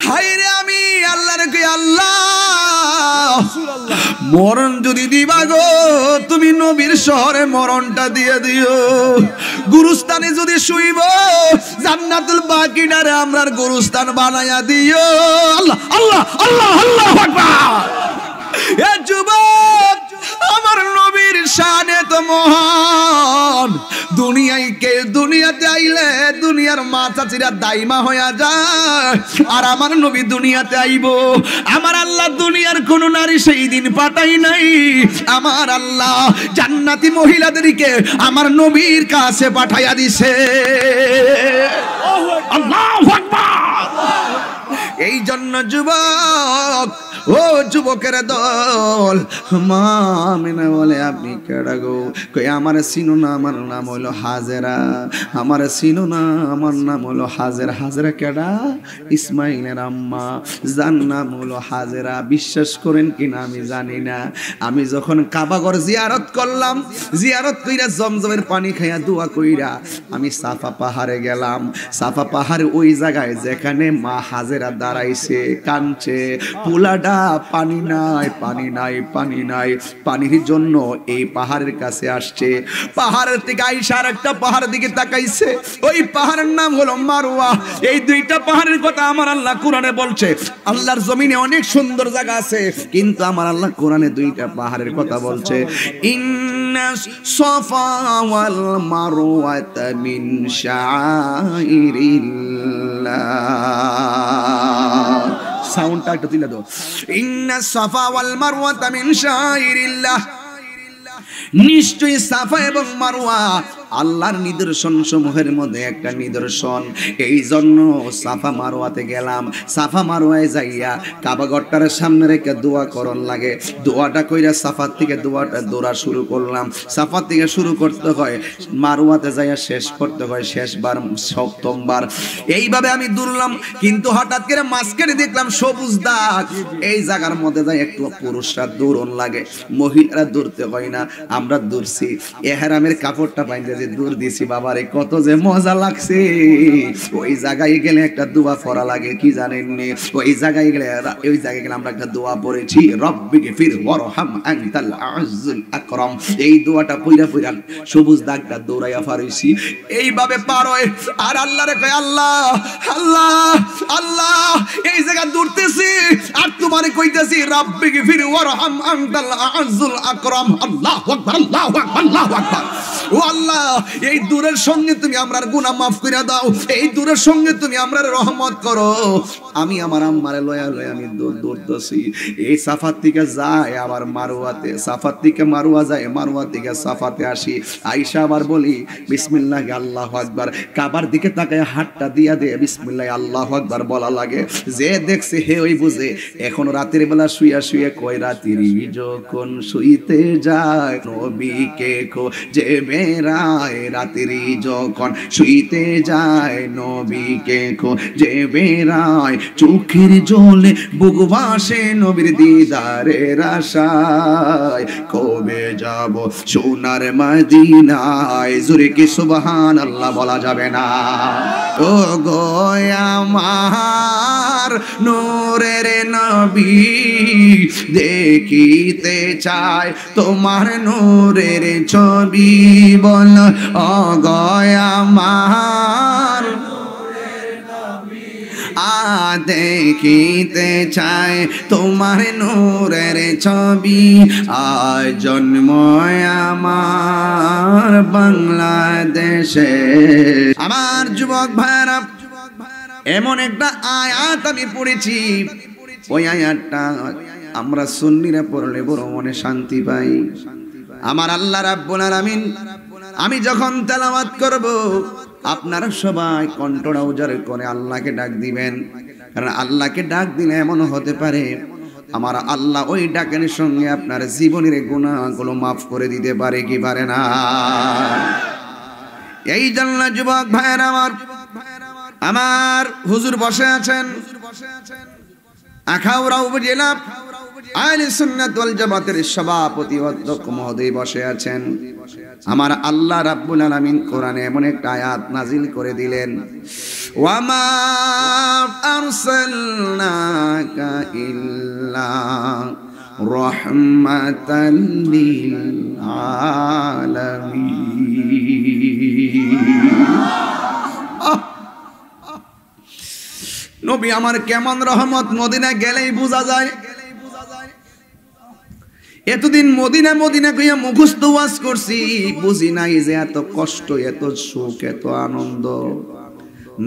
হায়রে আমি আল্লাহর কই আল্লাহ মরণ যদি দিবা গো তুমি নবীর শহরে মরণটা দিয়ে দিও। গুরুস্থানে যদি শুইব জান্নাতুল বাকিটারে আমরার গুরুস্থান বানায়া দিও। আল্লাহ আল্লাহ আল্লাহ আল্লাহু আকবার। এ যুবক আমার নবীর শানে তো মহান। দুনিয়াতে আইলে দুনিয়ার মাথা চিরা দাইমা হইয়া যায়। আর আমার নবী দুনিয়াতে আইব, আমার আল্লাহ দুনিয়ার কোন নারী সেই দিন পাঠাই নাই। আমার আল্লাহ জান্নাতি মহিলাদেরকে আমার নবীর কাছে পাঠাইয়া দিছে। আল্লাহু আকবার। এই জন্য যুবক, ও যুবকের দল, মা মেনা বলে আপনি কেডা গো? কই আমার চিনো না, আমার নাম হলো হাজেরা। আমার চিনো না, আমার নাম হলো হাজেরা। হাজেরা কেডা? ইসমাইলের আম্মা, যার নাম হলো হাজেরা। বিশ্বাস করেন কিনা আমি জানি না, আমি যখন কাবাগর জিয়ারত করলাম, জিয়ারত কইরা জমজমের পানি খাইয়া দোয়া কইরা আমি সাফা পাহাড়ে গেলাম। সাফা পাহাড়ে ওই জায়গায় যেখানে মা হাজেরা দাঁড়াইছে, কাঁদছে, পোলাডা পানি নাই, পানি নাই, পানি নাই। পানির জন্য এই পাহাড়ের কাছে আসছে। পাহাড়ের থেকে আইসা আর একটা পাহাড়ের দিকে তাকাইছে, ওই পাহাড়ের নাম হলো মারওয়া। এই দুইটা পাহাড়ের কথা আমার আল্লাহ কোরআনে বলছে। আল্লাহর জমিনে অনেক সুন্দর জায়গা আছে, কিন্তু আমার আল্লাহ কোরআনে দুইটা পাহাড়ের কথা বলছে। ইন্নাস সাফা ওয়াল মারওয়াতা মিন শাআইরিল্লাহ। সাউন্ডটা একটু তুলে দাও। ইন্নাস সাফা ওয়াল মারওয়াতা মিন শাআইরিল্লাহ। নিশ্চয়ই সাফা এবং মারওয়া আল্লাহর নিদর্শন সমূহের মধ্যে একটা নিদর্শন। এই জন্য সাফা মারওয়াতে গেলাম। সাফা মারওয়ায় যাইয়া কাবাগরটার সামনে রেখে দোয়া করন লাগে। দোয়াটা কইরা সাফার থেকে দোয়াটা দৌড়া শুরু করলাম। সাফার থেকে শুরু করতে হয়, মারওয়াতে যাইয়া শেষ করতে হয় শেষবার, সপ্তমবার। এইভাবে আমি দৌড়লাম, কিন্তু হঠাৎ করে মাঝখানে দেখলাম সবুজ দাগ। এই জায়গার মধ্যে যাই একটু পুরুষরা দৌড়ন লাগে, মহিলারা দৌড়তে হয় না। আমরা দৌড়ছি, এহরামের কাপড়টা বাইন্ধে যে দূর দিছি, বাবারে কত যে মজা লাগছে। ওই জায়গায় গেলে একটা দোয়া পড়া লাগে, কি জানেন? ওই জায়গায় গেলে আমরা একটা দোয়া পড়েছি, রব্বিকে ফির ওয়ারহাম আনতাল আযুল আকরাম। এই দোয়াটা পইরা পইরা সবুজ দাগটা দৌড়াইয়া ফারইছি। এইভাবে পার হয় আর আল্লাহরে কয়, আল্লাহ আল্লাহ আল্লাহ, এই জায়গা দৌড়তেছি আর তোমারে কইতেছি, রব্বিকে ফির ওয়ারহাম আনতাল আযুল আকরাম। আল্লাহু আকবার, আল্লাহু আকবার, আল্লাহু আকবার। ও আল্লাহ, এই দূরের সঙ্গে তুমি আমরার গুনাহ মাফ করে দাও, এই দূরের সঙ্গে তুমি আমরার রহমত করো। আমি আমার আম্মারে লয়া লয়া আমি দৌড়তেছি। এই সাফার থেকে যায় আবার মারওয়াতে, সাফার থেকে মারওয়া যায়, মারওয়া থেকে সাফাতে আসি। আয়েশা আবার বলি বিসমিল্লাহ আল্লাহু আকবার। কাবার দিকে তাকায় হাতটা দিয়া দে, বিসমিল্লাহ আল্লাহু আকবার বলা লাগে। যে দেখছে হে ওই বুঝে। এখন রাতের বেলা শুইয়া শুয়ে কয়, রাত্রি যখন শুইতে যায় নবীকে খোঁজে বেড়ায়, রাত্রি যখন শুইতে যায় নবীকে খোঁজে বেড়ায়, চোখের জলে বুক ভাসে নবীর দিদারের আশায়, কবে যাব সোনার মদিনায়। জোরে কি সুবহানাল্লাহ বলা যাবে না? ও গো আমার নূরের নবী, দেখিতে চাই তোমার নূরের ছবি, বল ও গো আমার দেখিতে চাই তোমার নূরের ছবি। আজ জন্ম আমার বাংলাদেশে। আমার যুবক ভাইরা, এমন একটা আয়াত আমি পড়েছি, ওই আয়াতটা আমরা সুন্নিরা পড়লে বড় মনে শান্তি পাই। আমার আল্লাহ রাব্বুল আলামিন, আমি যখন তেলাওয়াত করব আপনারা সবাই কণ্ঠটা উজাড় করে আল্লাহকে ডাক দিবেন। কারণ আল্লাহকে ডাক দিলে এমন হতে পারে আমার আল্লাহ ওই ডাকের সঙ্গে আপনার জীবনের গুনাহগুলো মাফ করে দিতে পারে, কি পারে না? এই জন্য যুবক ভাইরা আমার হুজুর বসে আছেন আখাউড়া উপজেলা আহলে সুন্নাত ওয়াল জামাতের সভাপতি অধ্যক্ষ মহোদয় বসে আছেন। আমার আল্লাহ রাব্বুল আলামিন কোরআনে এমন একটা আয়াত নাজিল করে দিলেন, ওয়া মা আরসালনা আরসালনাকা ইল্লা রাহমাতাল লিল আলামিন। নবী আমার কেমন রহমত, মদিনা গেলেই বোঝা যায়। এতদিন মদিনা মদিনা কইয়া মুখস্থ ওয়াজ করছি, বুঝি নাই যে এত কষ্ট, এত সুখ, এত আনন্দ।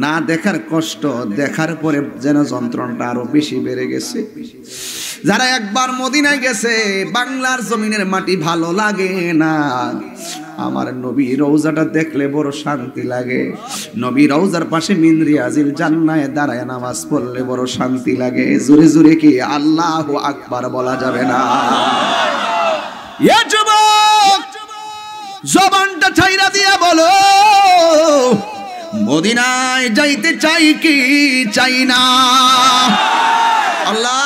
না দেখার কষ্ট, দেখার পরে যেন যন্ত্রণাটা আরো বেশি বেড়ে গেছে। যারা একবার মদিনায় গেছে, বাংলার জমিনের মাটি ভালো লাগে না। আমার নবী রওজাটা দেখলে বড় শান্তি লাগে। নবী রওজার পাশে মিন রিয়াজিল জান্নায়ে দাঁড়ায় নামাজ পড়লে বড় শান্তি লাগে। জোরে জোরে কি আল্লাহু আকবার বলা যাবে না? এ যুবক, জবানটা ছাইরা দিয়া বলো, মদিনায় যাইতে চাই কি চাই না? আল্লাহ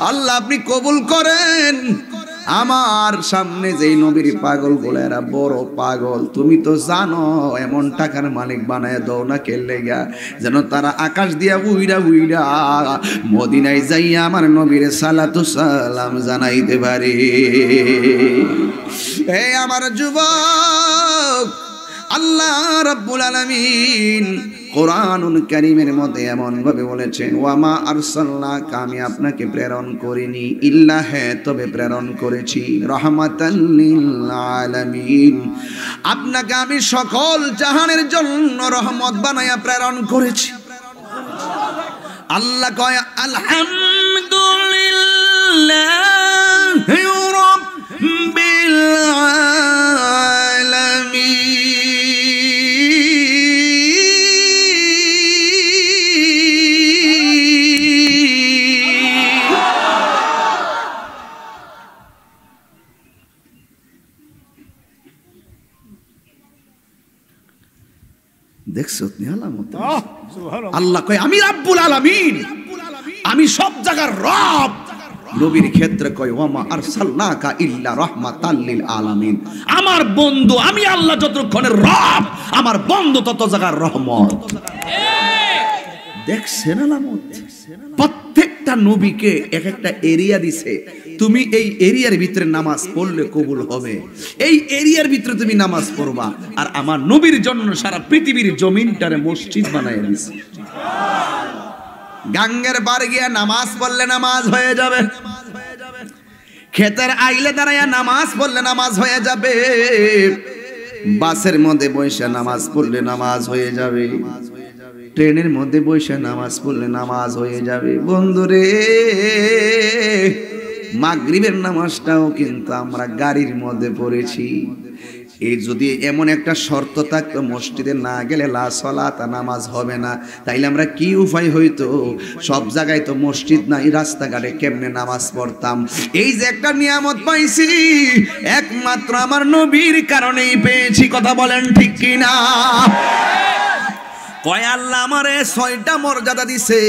আল্লাহ আপনি কবুল করেন। আমার সামনে যেই নবীর পাগল বলে, এরা বড় পাগল। তুমি তো জানো এমন টাকার মালিক বানায় দাও না কেলেগা, যেন তারা আকাশ দিয়া উইরা উইরা মদিনায় যাইয়া আমার নবীর সালাতু সালাম জানাইতে পারে। হে আমার যুবক, আল্লাহ রাব্বুল আলামিন কোরআনুল কারীমের মধ্যে এমন ভাবে বলেছেন, ওয়ামা আরসালনাকা, আমি আপনাকে প্রেরণ করিনি, ইল্লা, হ্যাঁ তবে প্রেরণ করেছি, রাহমাতাল লিল আলামিন, আপনাকে আমি সকল জাহানের জন্য রহমত বানায়া প্রেরণ করেছি। আল্লাহ কয় আলহামদুলিল্লাহি রাব্বিল আলামিন। দেখছো আলামত? আল্লাহ কয় আমি রাব্বুল আলামিন, আমি সব জায়গার রব। নবীর ক্ষেত্রে কয় ওয়ামা আরসালনাকা ইল্লা রাহমাতাল লিল আলামিন, আমার বন্ধু আমি আল্লাহ যতক্ষণের রব, আমার বন্ধু তত জায়গার রহমত। দেখছেন আলামত? প্রত্যেকটা নবীকে এক একটা এরিয়া দিছে, তুমি এই এরিয়ার ভিতরে নামাজ পড়লে কবুল হবে, এই এরিয়ার ভিতরে তুমি নামাজ পড়বা। আর আমার নবীর জন্য সারা পৃথিবীর জমিনটারে মসজিদ বানায় দিছে। গাঙ্গের পাড়ে গিয়া নামাজ পড়লে নামাজ হয়ে যাবে, ক্ষেতের আইলে দাঁড়াইয়া নামাজ পড়লে নামাজ হয়ে যাবে, বাসের মধ্যে বসে নামাজ পড়লে নামাজ হয়ে যাবে, ট্রেনের মধ্যে বসে নামাজ পড়লে নামাজ হয়ে যাবে। বন্ধুরে, মাগরিবের নামাজটাও কিন্তু আমরা গাড়ির মধ্যে পড়েছি। এই যদি এমন একটা শর্ত থাকতো মসজিদে না গেলে লা সালাত, নামাজ হবে না, তাইলে আমরা কি উপায় হইতো? সব জায়গায় তো মসজিদ নাই, রাস্তাঘাটে কেমনে নামাজ পড়তাম? এই যে একটা নিয়ামত পাইছি, একমাত্র আমার নবীর কারণেই পেয়েছি। কথা বলেন ঠিক কিনা? কয় আল্লাহ আমারে 6টা মর্যাদা দিছে,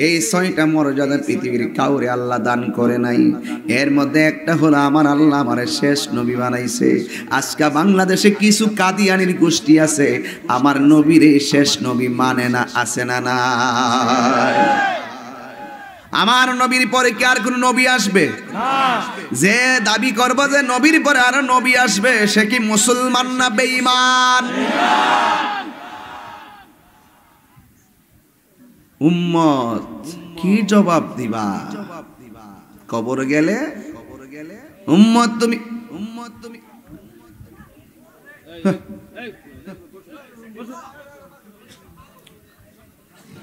এই 6টা মর্যাদা পৃথিবীর কাউরে আল্লাহ দান করে নাই। এর মধ্যে একটা হলো আমার আল্লাহ আমারে শেষ নবী বানাইছে। আজকে বাংলাদেশে কিছু কাদিয়ানির গোষ্ঠী আছে, আমার নবীরে শেষ নবী মানে না, আছে না? না, আমার নবীর পরে কি আর কোন নবী আসবে? যে দাবি করবে যে নবীর পরে আর নবী আসবে, সে কি মুসলমান না বেঈমান? উম্মত কি জবাব দিবা কবর গেলে? উম্মত তুমি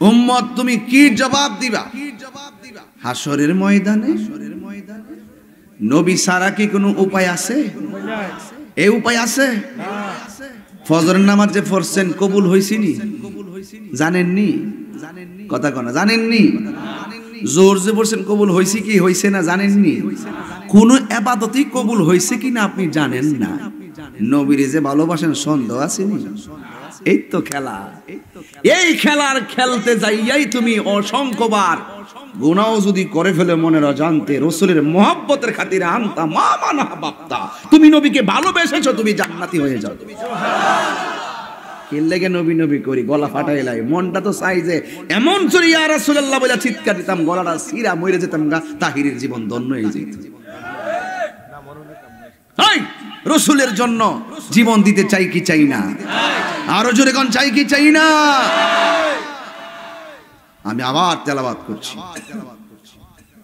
উম্মত তুমি কি জবাব দিবা হাসরের ময়দানে? নবী ছাড়া কি কোনো উপায় আছে? এই উপায় আছে? ফজরের নামাজ যে পড়ছেন কবুল হইছিনি? জানেননি? কথা কনা জানেননি? জোর যে পড়ছেন কবুল হইছে কি হইছে না জানেননি? কোন ইবাদতই কবুল হইছে কিনা আপনি জানেন না। নবীরে যে ভালোবাসেন সন্দেহ আসেনি? এই তো খেলা। এই খেলার খেলতে যাইয়াই তুমি অসংখ্যবার গুনাহ যদি করে ফেলে মনের অজান্তে রাসূলের মহব্বতের খাতিরে আনতা মা মানা বাপ্তা, তুমি নবীকে ভালোবেসেছো, তুমি জান্নাতি হয়ে যাও। কেল্লেগে নবী নবী করি, গলা ফাটাইলাই, মনটা তো চাই যে এমন চুরি ইয়া রাসূলুল্লাহ বলে চিৎকার দিতাম, গলাটা সিরা মরে যেতাম গা, তাহিরের জীবন ধন্য হয়ে যেত। এই রাসূলের জন্য জীবন দিতে চাই কি চাই না? আরো জোরে কোন চাই কি চাই না? আমি আবার তেলাওয়াত করছি,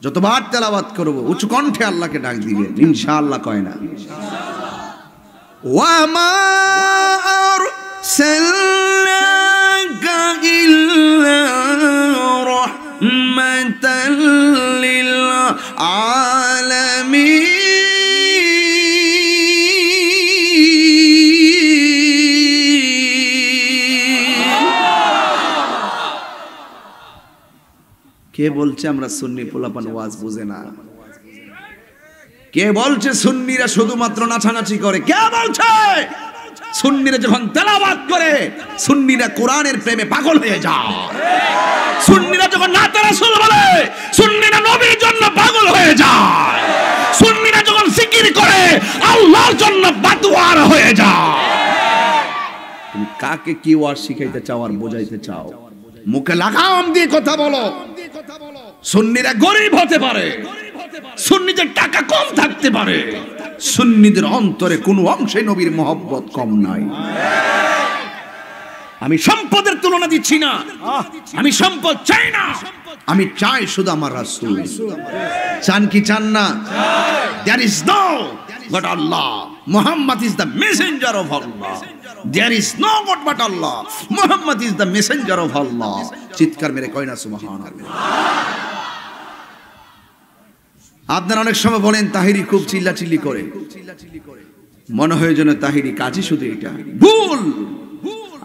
যতবার তেলাওয়াত করব উচ্চ কণ্ঠে আল্লাহকে ডাক দিবেন ইনশাআল্লাহ। কয় না ওয়া মা আরসালনাকা ইল্লা রাহমাতাল লিল আলামিন। কে বলছে আমরা সুন্নি পোলাপান ওয়াজ বুঝে না? কে বলছে সুন্নিরা শুধুমাত্র নাচানাচি করে? কে বলছে সুন্নিরা যখন তেলাওয়াত করে সুন্নিরা কোরআনের প্রেমে পাগল হয়ে যায়? সুন্নিরা যখন নাতে রাসূল বলে সুন্নিরা নবীর জন্য পাগল হয়ে যায়। সুন্নিরা যখন জিকির করে আল্লাহর জন্য বাদওয়ার হয়ে যায়। তুমি কাকে কি ওয়াজ শিখাইতে চাও আর বোঝাইতে চাও? মুখে লাগাম দিয়ে কথা বলো। সুন্নিরা গরিব হতে পারে, সুন্নিদের টাকা কম থাকতে পারে, সুন্নিদের অন্তরে কোনো অংশে নবীর মহব্বত কম নাই। আমি সম্পদের তুলনা দিচ্ছি না, আমি সম্পদ চাই না, আমি চাই শুধু আমার রাসূল। চান কি চান না? There is no but Allah. Muhammad is the messenger of Allah. There is no God but Allah. Muhammad is the messenger of Allah. চিৎকার মেরে কয় না সুবহানাল্লাহ। আপনারা অনেক সময় বলেন তাহিরি খুব চিল্লাচিল্লি করে, মনে হয় যেন তাহিরি কাজই শুধু এটা। ভুল।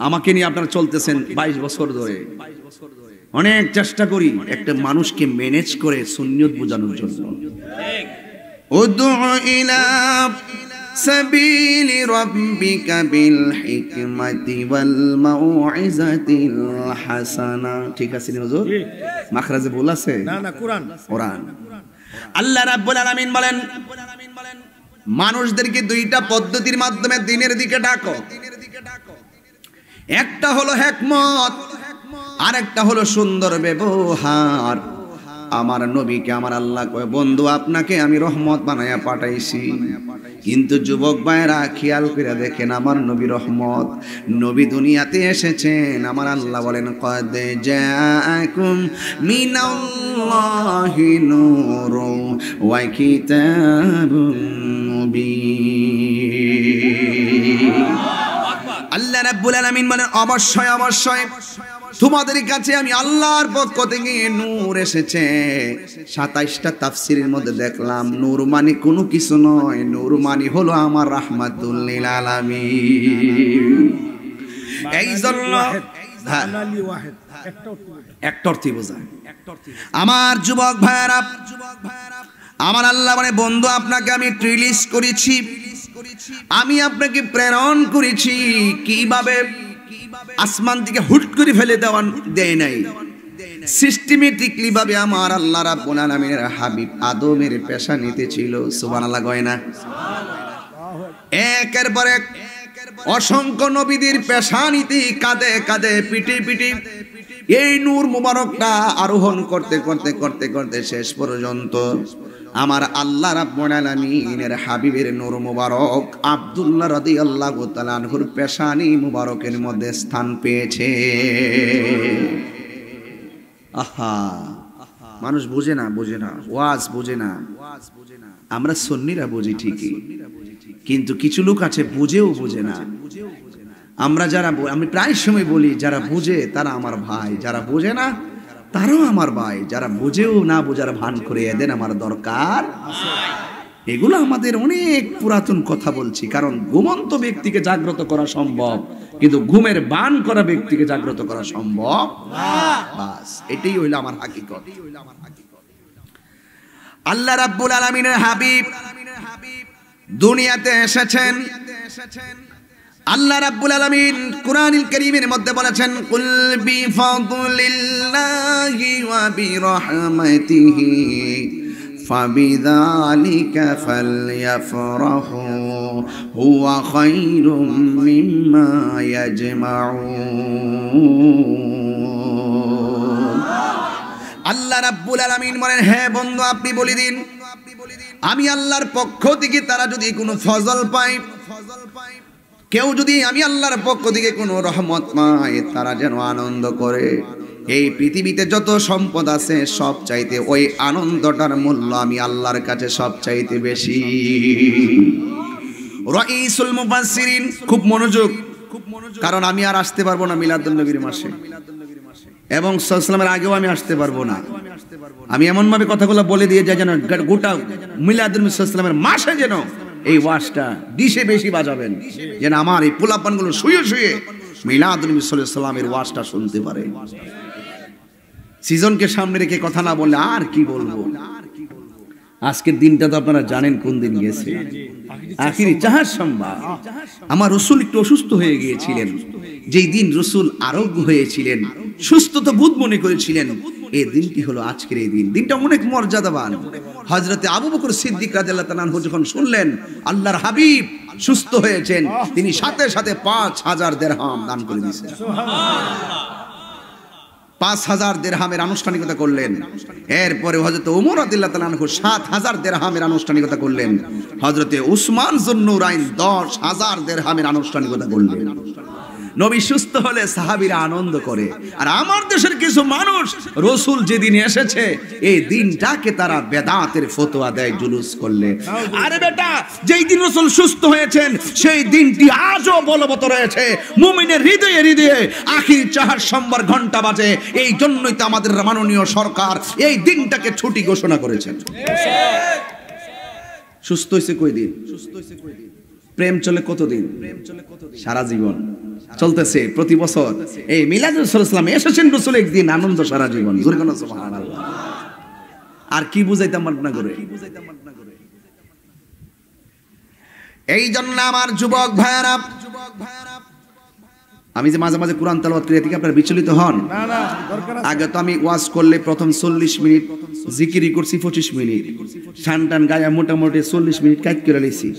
আমাকে নিয়ে আপনারা চলতেছেন 22 বছর ধরে, অনেক চেষ্টা করি একটা মানুষকে ম্যানেজ করে সুন্নিয়ত বোঝানোর জন্য। উদউ ইলা সাবিলি রাব্বিকা বিল হিকমাতি ওয়াল মাউইজাতিল হাসানা। ঠিক আছে নি হুজুর? মাখরাজে ভুল আছে? না না, কোরআন কোরআন। আল্লাহ রাব্বুল আলামিন বলেন মানুষদেরকে দুইটা পদ্ধতির মাধ্যমে দ্বীনের দিকে ডাকো। একটা হলো হিকমত, আরেকটা হলো সুন্দর ব্যবহার। আমার নবীকে আমার আল্লাহ কয় বন্ধু আপনাকে আমি রহমত বানায়া পাঠাইছি, কিন্তু যুবক ভাইরা খেয়াল করে দেখেন আমার নবী রহমত। নবী দুনিয়াতে এসেছেন, আমার আল্লাহ বলেন কদ জাআকুম মিনাল্লাহি নূরুন ওয়া কিতাবুম মুবিন। আল্লাহ রাব্বুল আলামিন বলেন অবশ্যই অবশ্যই তোমাদের কাছে আমি আল্লাহর পক্ষ থেকে নূর এসেছে। 27টা তাফসীরের মধ্যে দেখলাম নূর মানে কোনো কিছু নয়, নূর মানে হলো আমার রাহমাতুল লিল আলামিন। এই জন্য একটা অর্থই বোঝায়। আমার যুবক ভাইরা, আমার আল্লাহ মানে বন্ধু আপনাকে আমি রিলিজ করেছি, আমি আপনাকে প্রেরণ করেছি। কিভাবে? আসমান থেকে হুট করে ফেলে দেয় নাই, সিস্টেমেটিকলি ভাবে আমার আল্লাহ রাব্বুল আলামিনের হাবিব আদমের পেশানিতে ছিল। সুবহানাল্লাহ কয় না? একের পর এক অসংখ্য নবীদের পেশানিতে কাঁধে কাঁধে পিঠে পিঠে এই নূর মুবারকটা আরোহণ করতে করতে করতে করতে শেষ পর্যন্ত আমার আল্লাহ রাব্বুল আলামিনের হাবিবের নূর মুবারক আব্দুল্লাহ রাদিয়াল্লাহু তাআলা আনহুর পেশানি মুবারকের মধ্যে স্থান পেয়েছে। আহা, মানুষ বুঝে না, বুঝে না, ওয়াজ বুঝে না। আমরা সুন্নিরা বুঝি ঠিকই, কিন্তু কিছু লোক আছে বুঝেও বুঝে না। আমরা যারা, আমি প্রায় সময় বলি যারা বুঝে তারা আমার ভাই, যারা বুঝে না তারাও আমার ভাই। যারা বুঝেও না বোঝার ভান করে এদের আমার দরকার। এগুলো আমাদের অনেক পুরাতন কথা বলছি, কারণ ঘুমন্ত ব্যক্তিকে জাগ্রত করা সম্ভব, কিন্তু ঘুমের বান করা ব্যক্তিকে জাগ্রত করা সম্ভব না। বাস এটাই হইল আমার হাকিকত। আল্লাহ রাব্বুল আলামিনের হাবিব দুনিয়াতে এসেছেন। আল্লাহ রাব্বুল আলামিন কুরআনুল কারীমের মধ্যে বলেছেন কুল বিফাদলিল্লাহি ওয়া বিরহমাতিহি ফাবিযালিকা ফালইফরাহু হুয়া খায়রুম মিম্মা ইয়াজমাউন। আল্লাহ রাব্বুল আলামিন বলেন, হে বন্ধু আপনি বলে দিন, আমি আল্লাহর পক্ষ থেকে তারা যদি কোনো ফজল পায়, কেউ যদি আমি আল্লাহর পক্ষ থেকে কোনো রহমত পায়, তারা যেন আনন্দ করে। এই পৃথিবীতে যত সম্পদ আছে সব চাইতে ওই আনন্দটার মূল্য আমি আল্লাহর কাছে সব চাইতে বেশি। রাইসুল মুফাসসিরিন, খুব মনোযোগ, কারণ আমি আর আসতে পারবো না মিলাদুন নবীর মাসে, এবং সাল্লামের আগেও আমি আসতে পারবো না। আমি এমন ভাবে কথাগুলো বলে দিয়ে যাই যেন গোটা মিলাদুন নবী সাল্লামের মাসে যেন এই ওয়াজটা দিশে বেশি বাজাবেন, যেন আমার এই পোলাপানগুলো শুয়ে শুয়ে মিলাদুন নবী সাল্লামের ওয়াজটা শুনতে পারে। সিজনকে সামনে রেখে কথা না বললে আর কি বলবো। আজকের দিনটা তো আপনারা জানেন কোন দিন গেছে, আখিরি চাহার সংবাদ। আমার রাসূল একটু অসুস্থ হয়ে গিয়েছিলেন, যেই দিন রাসূল আরোগ্য হয়েছিলেন, সুস্থতা বোধ মনে করেছিলেন, এই দিনটি হলো আজকের এই দিন। দিনটা অনেক মর্যাদাবান। হযরতে আবু বকর সিদ্দিক রাদিয়াল্লাহু তাআলা আনহু যখন শুনলেন আল্লাহর হাবিব সুস্থ হয়েছেন, তিনি সাথে সাথে 5000 দিরহাম দান করে দিয়েছেন। সুবহানাল্লাহ। 5000 দিরহামের আনুষ্ঠানিকতা করলেন। এরপরে হযরত ওমর রাদিয়াল্লাহু তাআলা আনহু 7000 দিরহামের আনুষ্ঠানিকতা করলেন। হযরতে উসমান যুন্নুরাইন 10000 দিরহামের আনুষ্ঠানিকতা করলেন। নবী সুস্থ হলে সাহাবীরা আনন্দ করে। আর আমার দেশের কিছু মানুষ রাসূল যেদিন এসেছে এই দিনটাকে তারা বেদাতের ফতোয়া দেয় জুলুস করলে। আরে বেটা, যেই দিন রাসূল সুস্থ হয়েছেন সেই দিনটি আজও বলবৎ রয়েছে মুমিনের হৃদয়ে হৃদয়ে। আখির চাহার সোমবার ঘন্টা বাজে, এই জন্যই তো আমাদের মাননীয় সরকার এই দিনটাকে ছুটি ঘোষণা করেছেন। সুস্থ হয়েছে কই দিন? প্রেম চলে কতদিন? সারা জীবন চলতেছে। প্রতি বছর এই মিলাদুল সাল্লাল্লাহু এসেছেন রাসূল একদিন, আনন্দ সারা জীবন। জোরে কোন সুবহানাল্লাহ। আর কি বুঝাইতাম না করে। এই জন্য আমার যুবক ভাইয়েরা, আমি যে মাঝে মাঝে কোরআন তেলাওয়াত করি এতে কি আপনারা বিচলিত হন? না না, দরকার আছে। আগে তো আমি ওয়াজ করলে প্রথম 40 মিনিট জিকিরি করছি, 25 মিনিট টান গায়া মোটামুটি 40 মিনিট কাজ করে লইছি।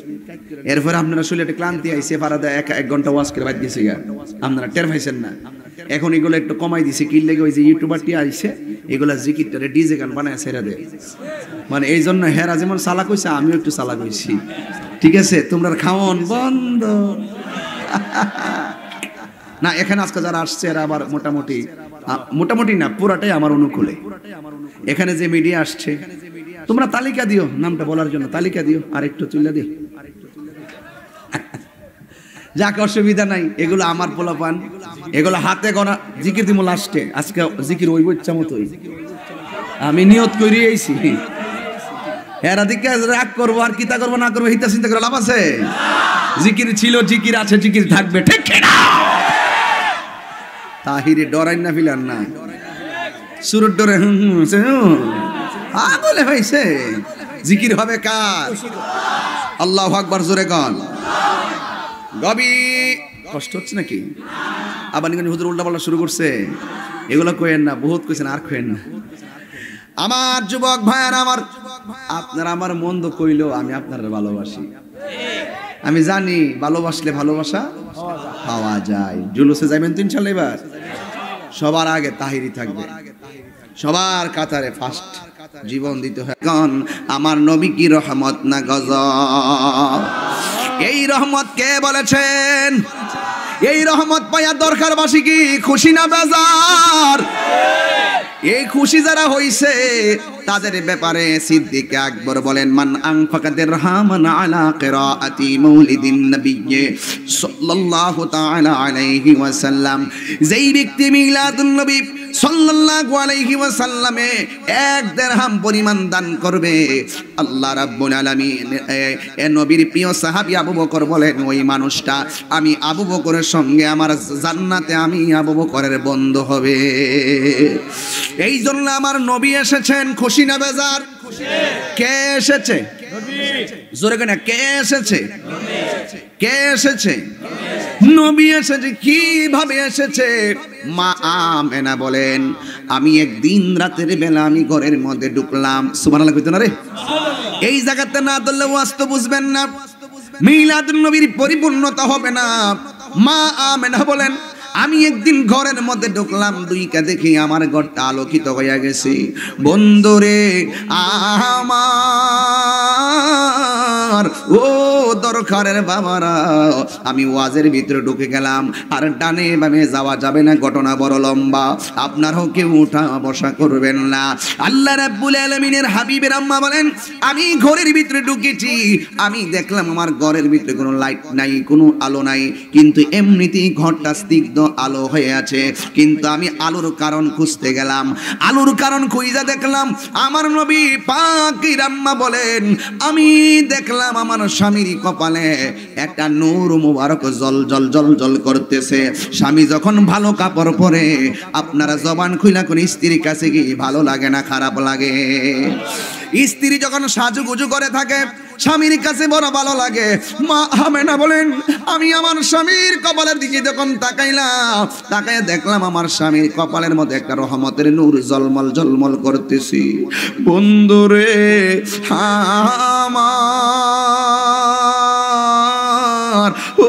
এরপর আপনারা শুনলে একটা ক্লান্তি আইছে, ফারাদা এক ঘন্টা ওয়াজ করে বাদ গেছে গা, আপনারা টের পাইছেন না। এখন এগুলো একটু কমাই দিছি, কি লাগে ওই যে ইউটিউবারটি আইছে এগুলা জিকিরটারে ডিজে গান বানায় ছেড়ে দেয়। মানে এই জন্য হেরা যেমন চালাক হইছে আমিও একটু চালাক হইছি। ঠিক আছে, তোমরা খাওন বন্ধ না। এখানে আজকে যারা আসছে এরা আবার মোটামুটি না পুরাটাই আমার অনুকূলে। এখানে যে মিডিয়া আসছে তোমরা তালিকা দিও, নামটা বলার জন্য তালিকা দিও, আর একটু তুলে দিও। যাক, অসুবিধা নাই, এগুলো আমার পোলাপান, এগুলো হাতে গোনা জিকির দিমু লাস্টে। আজকে জিকির ওই ইচ্ছা মতোই আমি নিয়ত করি আইছি। এরা দিকে রাগ করবো আর কিতা করবো না করবো হিতা চিন্তা করে লাভ আছে? জিকির ছিল, জিকির আছে, জিকির থাকবে, ঠিক না? তাহিরে ডরাই না ফিলার না, সুরত ডরে বলে হয়েছে। জিকির হবে কার? আল্লাহু আকবার, জোরে গান। গবি কষ্ট হচ্ছে নাকি? আবার নিগনি হুজুর উল্টা পাল্টা শুরু করছে, এগুলো কইেন না, বহুত কইছেন, আর কইেন না। আমার যুবক ভাইয়ারা, আপনারা আমার মন্দ কইলেও আমি আপনারা ভালোবাসি। আমি জানি ভালোবাসলে ভালোবাসা পাওয়া যায়। জুলুসে যাবেন তো ইনশাআল্লাহ। এবার সবার আগে তাহিরি থাকবে, সবার কাতারে ফার্স্ট জীবন দিতে হয়। কারণ আমার নবী কি রহমত না গজব। এই রহমত কে বলেছেন? এই রহমত পাইয়া দরকারবাসী কি খুশি না বেজার? এই খুশি যারা হইছে তাদের ব্যাপারে সিদ্দিক আকবর বলেন, মান আনফাকা দিরহামান আলা কিরাআতি মাউলিদিন নবী সাল্লাল্লাহু তাআলা আলাইহি ওয়াসাল্লাম, যেই ব্যক্তি মিলাদুন নবী সাল্লাল্লাহু আলাইহি ওয়াসাল্লামে 1 দিরহাম পরিমাণ দান করবে, আল্লাহ রাব্বুল আলামিন এ নবীর প্রিয় সাহাবী আবু বকর বলেন, ওই মানুষটা আমি আবু বকরের সঙ্গে আমার জান্নাতে আমি আবু বকরের বন্ধু হবে। এই জন্য আমার নবী এসেছেন, খুশি না বেজার? কে এসেছে? জোরে কেন, কে এসেছে? কে এসেছে? নবী এসেছে। কিভাবে এসেছে? মা আমেনা বলেন আমি একদিন রাতের বেলা আমি ঘরের মধ্যে ঢুকলাম। সুবহানাল্লাহ কইতো না রে? এই জায়গাতে না ধরলে ওয়াজ তো বুঝবেন না, মিলাদুন নবীর পরিপূর্ণতা হবে না। মা আমেনা বলেন আমি একদিন ঘরের মধ্যে ঢুকলাম, দুইটা দেখি আমার ঘরটা আলোকিত হয়ে গেছে। বন্ধুরে আমার ও দরকারের বাবারা, আমি ওয়াজের ভিতরে ঢুকে গেলাম, আর ডানে বামে যাওয়া যাবে না, ঘটনা বড় লম্বা, আপনারাও কেউ উঠা বসা করবেন না। আল্লাহ রাব্বুল আলামিনের হাবিবের আম্মা বলেন আমি ঘরের ভিতরে ঢুকেছি, আমি দেখলাম আমার ঘরের ভিতরে কোনো লাইট নাই, কোনো আলো নাই, কিন্তু এমনিতেই ঘরটা স্নিগ্ধ আলো হয়ে আছে। কিন্তু আমি আলোর কারণ খুঁজতে গেলাম, আলোর কারণ খুঁজে দেখলাম আমার নবী পাকের আম্মা বলেন আমি দেখলাম আমার স্বামীর কপালে একটা নূর মুবারক জল জল জল জল করতেছে। স্বামী যখন ভালো কাপড় পরে আপনারা জবান খুইলা করে স্ত্রীর কাছে কি ভালো লাগে না খারাপ লাগে? স্ত্রী যখন সাজুগুজু করে থাকে স্বামীর কাছে বড় ভালো লাগে। মা আমেনা বলেন আমি আমার স্বামীর কপালের দিকে যখন তাকাইলাম, তাকায় দেখলাম আমার স্বামীর কপালের মধ্যে একটা রহমতের নূর জলমল জলমল করতেছি। বন্ধুরে আমার ও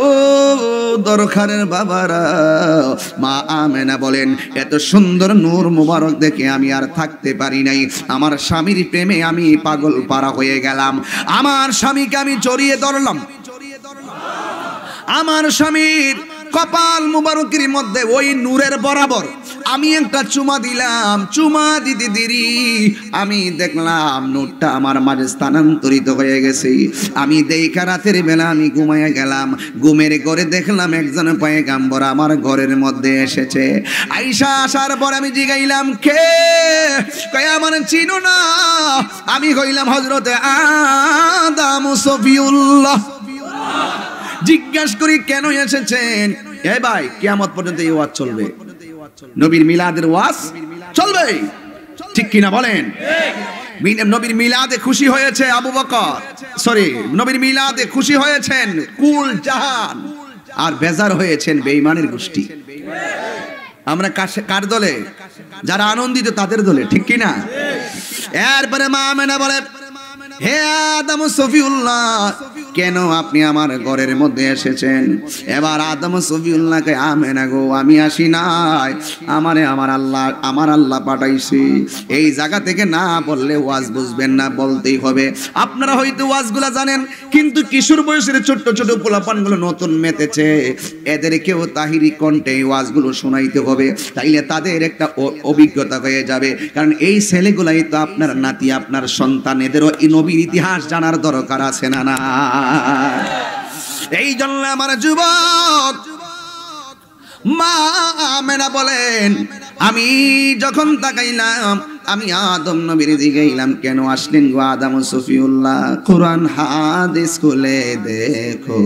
দরকারের বাবারা, মা আমেনা বলেন এত সুন্দর নূর মুবারক দেখে আমি আর থাকতে পারি নাই, আমার স্বামীর প্রেমে আমি পাগল পারা হয়ে গেলাম। আমার স্বামীকে আমি জড়িয়ে ধরলাম, আমার স্বামীর কপাল মুবারকের মধ্যে ওই নূরের বরাবর আমি একটা চুমা দিলাম। চুমা দিতে দেরি আমি দেখলাম নূরটা আমার মাঝে স্থানান্তরিত হয়ে গেছে। আমি দেখা রাতের বেলা আমি ঘুমাইয়া গেলাম, ঘুমের ঘরে দেখলাম একজন পয়গাম্বর আমার ঘরের মধ্যে এসেছে। আইসা আসার পর আমি জিগাইলাম কে? কয় আমার চিনো না, আমি কইলাম হযরতে আদম সফিউল্লাহ। জিজ্ঞাসা করি কেন এসেছেন? এ ভাই কিয়ামত পর্যন্ত এই ওয়াজ চলবে, নবীর মিলাদের ওয়াজ চলবে, ঠিক কিনা বলেন? নবীর মিলাদে খুশি হয়েছে আবু বকর, সরি নবীর মিলাদে খুশি হয়েছেন কুল জাহান, আর বেজার হয়েছেন বেঈমানের গোষ্ঠী। আমরা কার দলে? যারা আনন্দিত তাদের দলে, ঠিক কিনা? এরপরে মা আমেনা বলে হে আদম সফিউল্লাহ কেন আপনি আমার ঘরের মধ্যে এসেছেন? এবার আদম সফিউল্লাহকে আমেনা গো আমি আসি নাই, আমারে আমার আল্লাহ পাঠাইছে। এই জায়গা থেকে না বললে ওয়াজ বুঝবেন না, বলতেই হবে। আপনারা হয়তো ওয়াজগুলা জানেন, কিন্তু কিশোর বয়সের ছোট্ট ছোট পোলাপানগুলো নতুন মেতেছে, এদেরকেও তাহিরি কণ্ঠে এই ওয়াজগুলো শোনাইতে হবে, তাইলে তাদের একটা অভিজ্ঞতা হয়ে যাবে। কারণ এই ছেলেগুলাই তো আপনার নাতি, আপনার সন্তান, এদেরও নবীর ইতিহাস জানার দরকার আছে না? না, এই জন্য আমার যুবক মা আমেনা বলেন আমি যখন তাকাইলাম আমি আদম নবীর দিকে গেলাম, কেন আসলেন গো আদম সফিউল্লাহ? কোরআন হাদিস খুলে দেখো,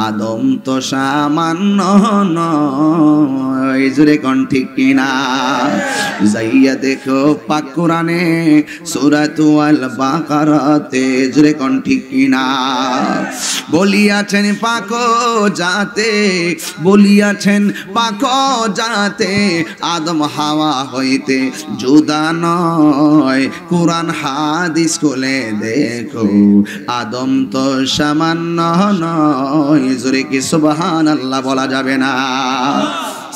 আদম তো সামান্য নয়, জোরে কোন ঠিক কিনা? যাইয়া দেখো পাক কোরআনে সূরাতুল বাকারাতে, জোরে কোন ঠিক কিনা? বলিয়াছেন পাক যাতে, বলিয়াছেন পাক যাতে আদম হাওয়া হইতে জুদা নয়। কোরআন হাদিস খুলে দেখো, আদম তো সামান্য নয়, জোরে কি সুবহানাল্লাহ বলা যাবে না?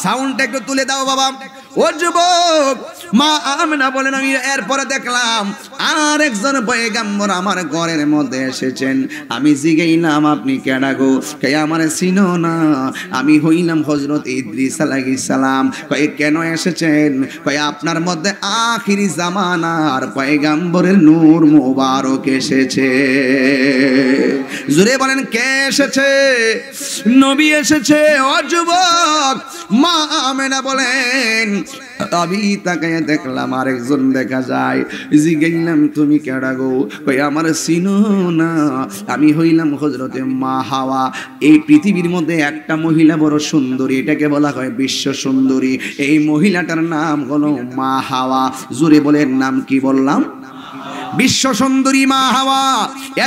সাউন্ডটা একটু তুলে দাও বাবা। ও যুবক মা আমেনা বলেন আমি এরপরে দেখলাম আর একজন পয়গাম্বর আমার ঘরের মধ্যে এসেছেন। আমি জিগাইলাম আপনি কেডা গো? কে আমারে চিনো না? আমি হইলাম হযরত ইদ্রিস আলাইহিস সালাম। কয় কেন এসেছেন? কয় আপনার মধ্যে আখিরি জামানার পয়গাম্বরের নূর মুবারক এসেছে। জোরে বলেন কে এসেছে? নবী এসেছে। ও যুবক মা আমেনা বলেন আমি তাকায় দেখলাম আরেকজন দেখা যায়, জিগাইলাম তুমি কেডা গো? কই আমার চিনো না? আমি হইলাম হযরতে মা হাওয়া। এই পৃথিবীর মধ্যে একটা মহিলা বড় সুন্দরী, এটাকে বলা হয় বিশ্ব সুন্দরী। এই মহিলাটার নাম হলো মা হাওয়া। জোরে বলেন নাম কি বললাম? বিশ্ব সুন্দরী মা হাওয়া।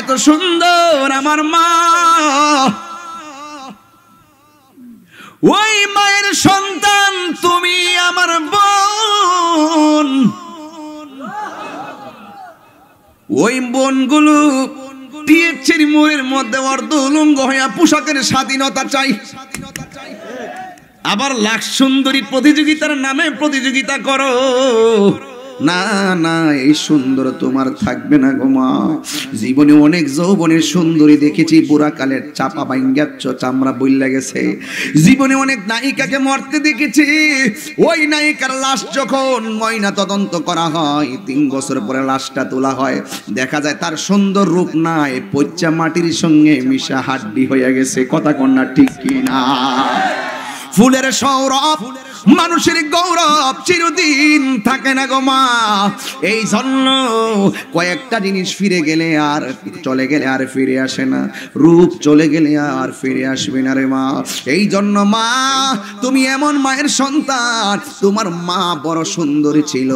এত সুন্দর আমার মা। ওই মায়ের সন্তান তুমি আমার বোন, ওই বোনগুলো টিএসসির মোড়ের মধ্যে অর্ধউলঙ্গ হইয়া পোশাকের স্বাধীনতা চাই, আবার লাখ সুন্দরী প্রতিযোগিতার নামে প্রতিযোগিতা করো। না না, এই সুন্দর তোমার থাকবে না গো মা। জীবনে অনেক যৌবনের সুন্দরী দেখেছি, বুড়া কালের চাপা বাইঙ্গাচ্ছ চামড়া বইলা গেছে। জীবনে অনেক নায়িকাকে মরতে দেখেছি, ওই নায়িকার লাশ যখন ময়না তদন্ত করা হয় 3 বছর পরে লাশটা তোলা হয়, দেখা যায় তার সুন্দর রূপ নাই, পচা মাটির সঙ্গে মিশা হাড্ডি হয়ে গেছে। কথা কন্যা ঠিক কি না? ফুলের সৌরভ মানুষের গৌরব চিরদিন থাকে না গো মা। এই জন্য কয়েকটা জিনিস ফিরে গেলে আর চলে গেলে আর ফিরে আসে না, রূপ চলে গেলে আর ফিরে আসবে না রে মা। এই জন্য মা, তুমি এমন মায়ের সন্তান, তোমার মা বড় সুন্দরী ছিল,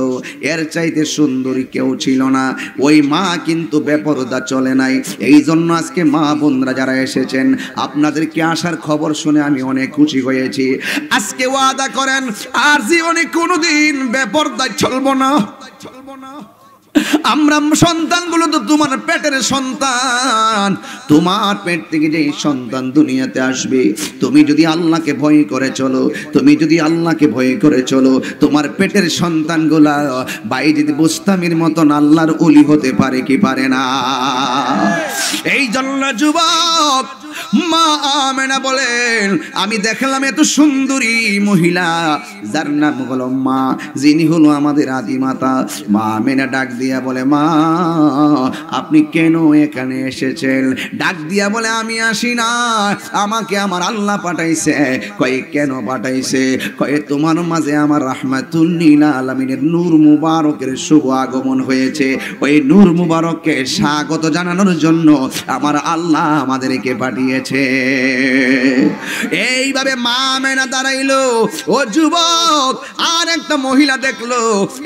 এর চাইতে সুন্দরী কেউ ছিল না। ওই মা কিন্তু বেপরদা চলে নাই। এই জন্য আজকে মা বোনরা যারা এসেছেন, আপনাদেরকে আসার খবর শুনে আমি অনেক খুশি হয়েছি। আজকে ওয়াদা করেন আর জীবনে কোনোদিন বেপরদায় চলবো না। আমরা সন্তানগুলো তো তোমার পেটের সন্তান, তোমার পেট থেকে যে সন্তান দুনিয়াতে আসবে, তুমি যদি আল্লাহকে ভয় করে চলো, তুমি যদি আল্লাহকে ভয় করে চলো, তোমার পেটের সন্তানগুলা বাইজিদ বুস্তামির মতন আল্লাহর ওলি হতে পারে কি পারে না? এই জন্য যুবক মা আমেনা বলেন, আমি দেখলাম এত সুন্দরী মহিলা যার নাম হলো মা, যিনি হলো আমাদের আদিমাতা। মা আমেনা ডাক দিয়া বলে, মা আপনি কেন এখানে এসেছেন? ডাক দিয়া বলে, আমি আসি না, আমাকে আমার আল্লাহ পাঠাইছে। কয়ে কেন পাঠাইছে? কয়ে তোমার মাঝে আমার রাহমাতুল লিল আলামিনের নূর মুবারকের শুভ আগমন হয়েছে, ওই নূর মুবারককে স্বাগত জানানোর জন্য আমার আল্লাহ আমাদেরকে পাঠিয়েছে। এইভাবে মা আমেনা দাঁড়াইলো। ও যুবক, আর একটা মহিলা দেখলো,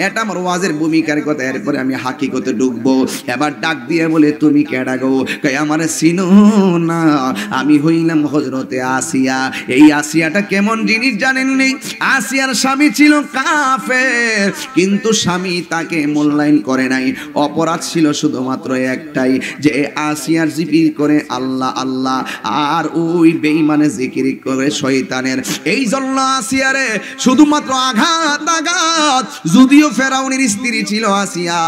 এটা আমার ওয়াজের ভূমিকার কথা, এরপরে আমি হাকিকতে ঢুকবো। এবার ডাক দিয়ে বলে, তুমি কেডা গো? কই আমার চিনো না, আমি হইলাম হযরতে আসিয়া। এই আসিয়াটা কেমন জিনিস জানেননি? আসিয়ার স্বামী ছিল কাফের, কিন্তু স্বামী তাকে মূল্যায়ন করে নাই। অপরাধ ছিল শুধুমাত্র একটাই, যে আসিয়ার জিকির করে আল্লাহ আল্লাহ, আর ওই বেঈমানে জিকির করে শয়তানের। এই জন্য আসিয়ারে শুধুমাত্র আঘাত আঘাত। যদিও ফেরাউনের স্ত্রী ছিল আসিয়া,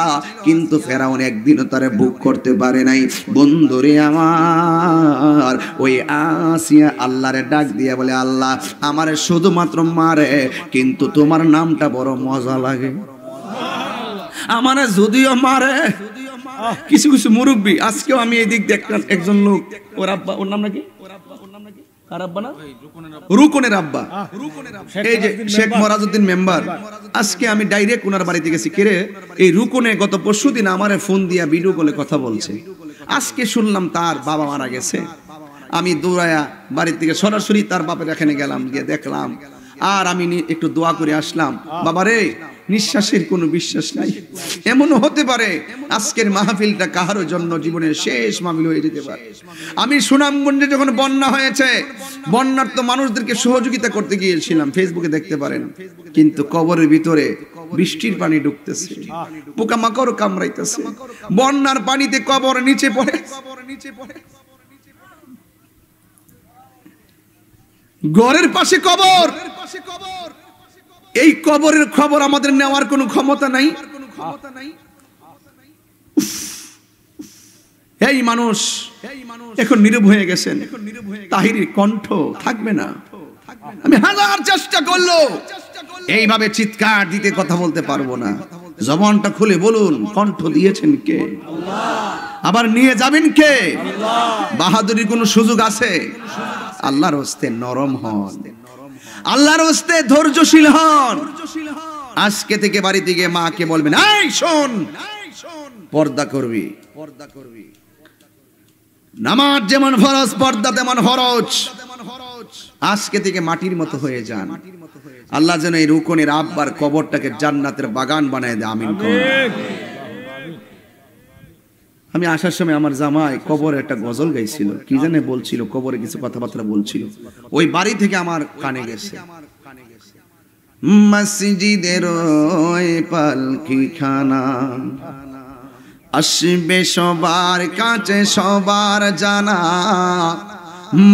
কিন্তু ফেরাউন একদিনও তারে বুক করতে পারে নাই। বন্ধুরে আমার, ওই আসিয়া আল্লাহরে ডাক দিয়ে বলে, আল্লাহ আমারে শুধুমাত্র মারে, কিন্তু তোমার নামটা বড় মজা লাগে। আমারে যদিও মারে, কিছু কিছু মুরব্বী, আজকেও আমি এই দিক দেখলাম একজন লোক, ওর আব্বা, ওর নাম নাকি রুকনের আব্বা, এই যে শেখ মরাজউদ্দিন মেম্বার। আজকে আমি ডাইরেক্ট ওনার বাড়িতে গেছি। কেরে এই রুকনে গত পরশুদিন আমারে ফোন দিয়া ভিডিও কলে কথা বলছে। আজকে শুনলাম তার বাবা মারা গেছে। আমি দৌড়ায়া বাড়ির থেকে সরাসরি তার বাপের এখানে গেলাম, গিয়ে দেখলাম, আর আমি একটু দোয়া করে আসলাম। বাবারে, নিঃশ্বাসের কোনো বিশ্বাস নাই, এমনও হতে পারে আজকের মাহফিলটা কাহারো জন্য জীবনের শেষ মাহফিল হয়ে যেতে পারে। আমি সুনামগঞ্জে যখন বন্যা হয়েছে, বন্যার্ত মানুষদেরকে সহযোগিতা করতে গিয়েছিলাম, ফেসবুকে দেখতে পারেন, কিন্তু কবরের ভিতরে বৃষ্টির পানি ঢুকতেছে, পোকামাকড় কামড়াইতেছে, বন্যার পানিতে কবর নিচে পড়ে, ঘরের পাশে কবর। এই কবরের খবর আমাদের নেওয়ার কোনো ক্ষমতা নাই। এই মানুষ এখন নীরব হয়ে গেছেন, তাহিরের কণ্ঠ থাকবে না। আমি হাজার চেষ্টা করলো এইভাবে চিৎকার দিতে কথা বলতে পারবো না। জবানটা খুলে বলুন, কণ্ঠ দিয়েছেন কে? আবার নিয়ে যাবেন কে? বাহাদুরির কোনো সুযোগ আছে? আল্লাহর হস্তে নরম হন, আল্লাহর হস্তে ধৈর্যশীল হন। আজকে থেকে বাড়িতে গিয়ে মাকে বলবেন, এই শোন, পর্দা করবি। নামাজ যেমন ফরজ, পর্দা তেমন ফরজ। আজকে থেকে মাটির মতো হয়ে যান। আল্লাহ যেন এই রুকনের আব্বার কবরটাকে জান্নাতের বাগান বানায় দেয়। আমিন। আমি আসার সময় আমার জামাই কবরে একটা গজল গাইছিল, কি জানে বলছিল, কবরে কিছু কথাবার্তা বলছিল, ওই বাড়ি থেকে আমার কানে গেছে। মসজিদের ওই পালকি খানা আসবে সবার কাছে সবার জানা,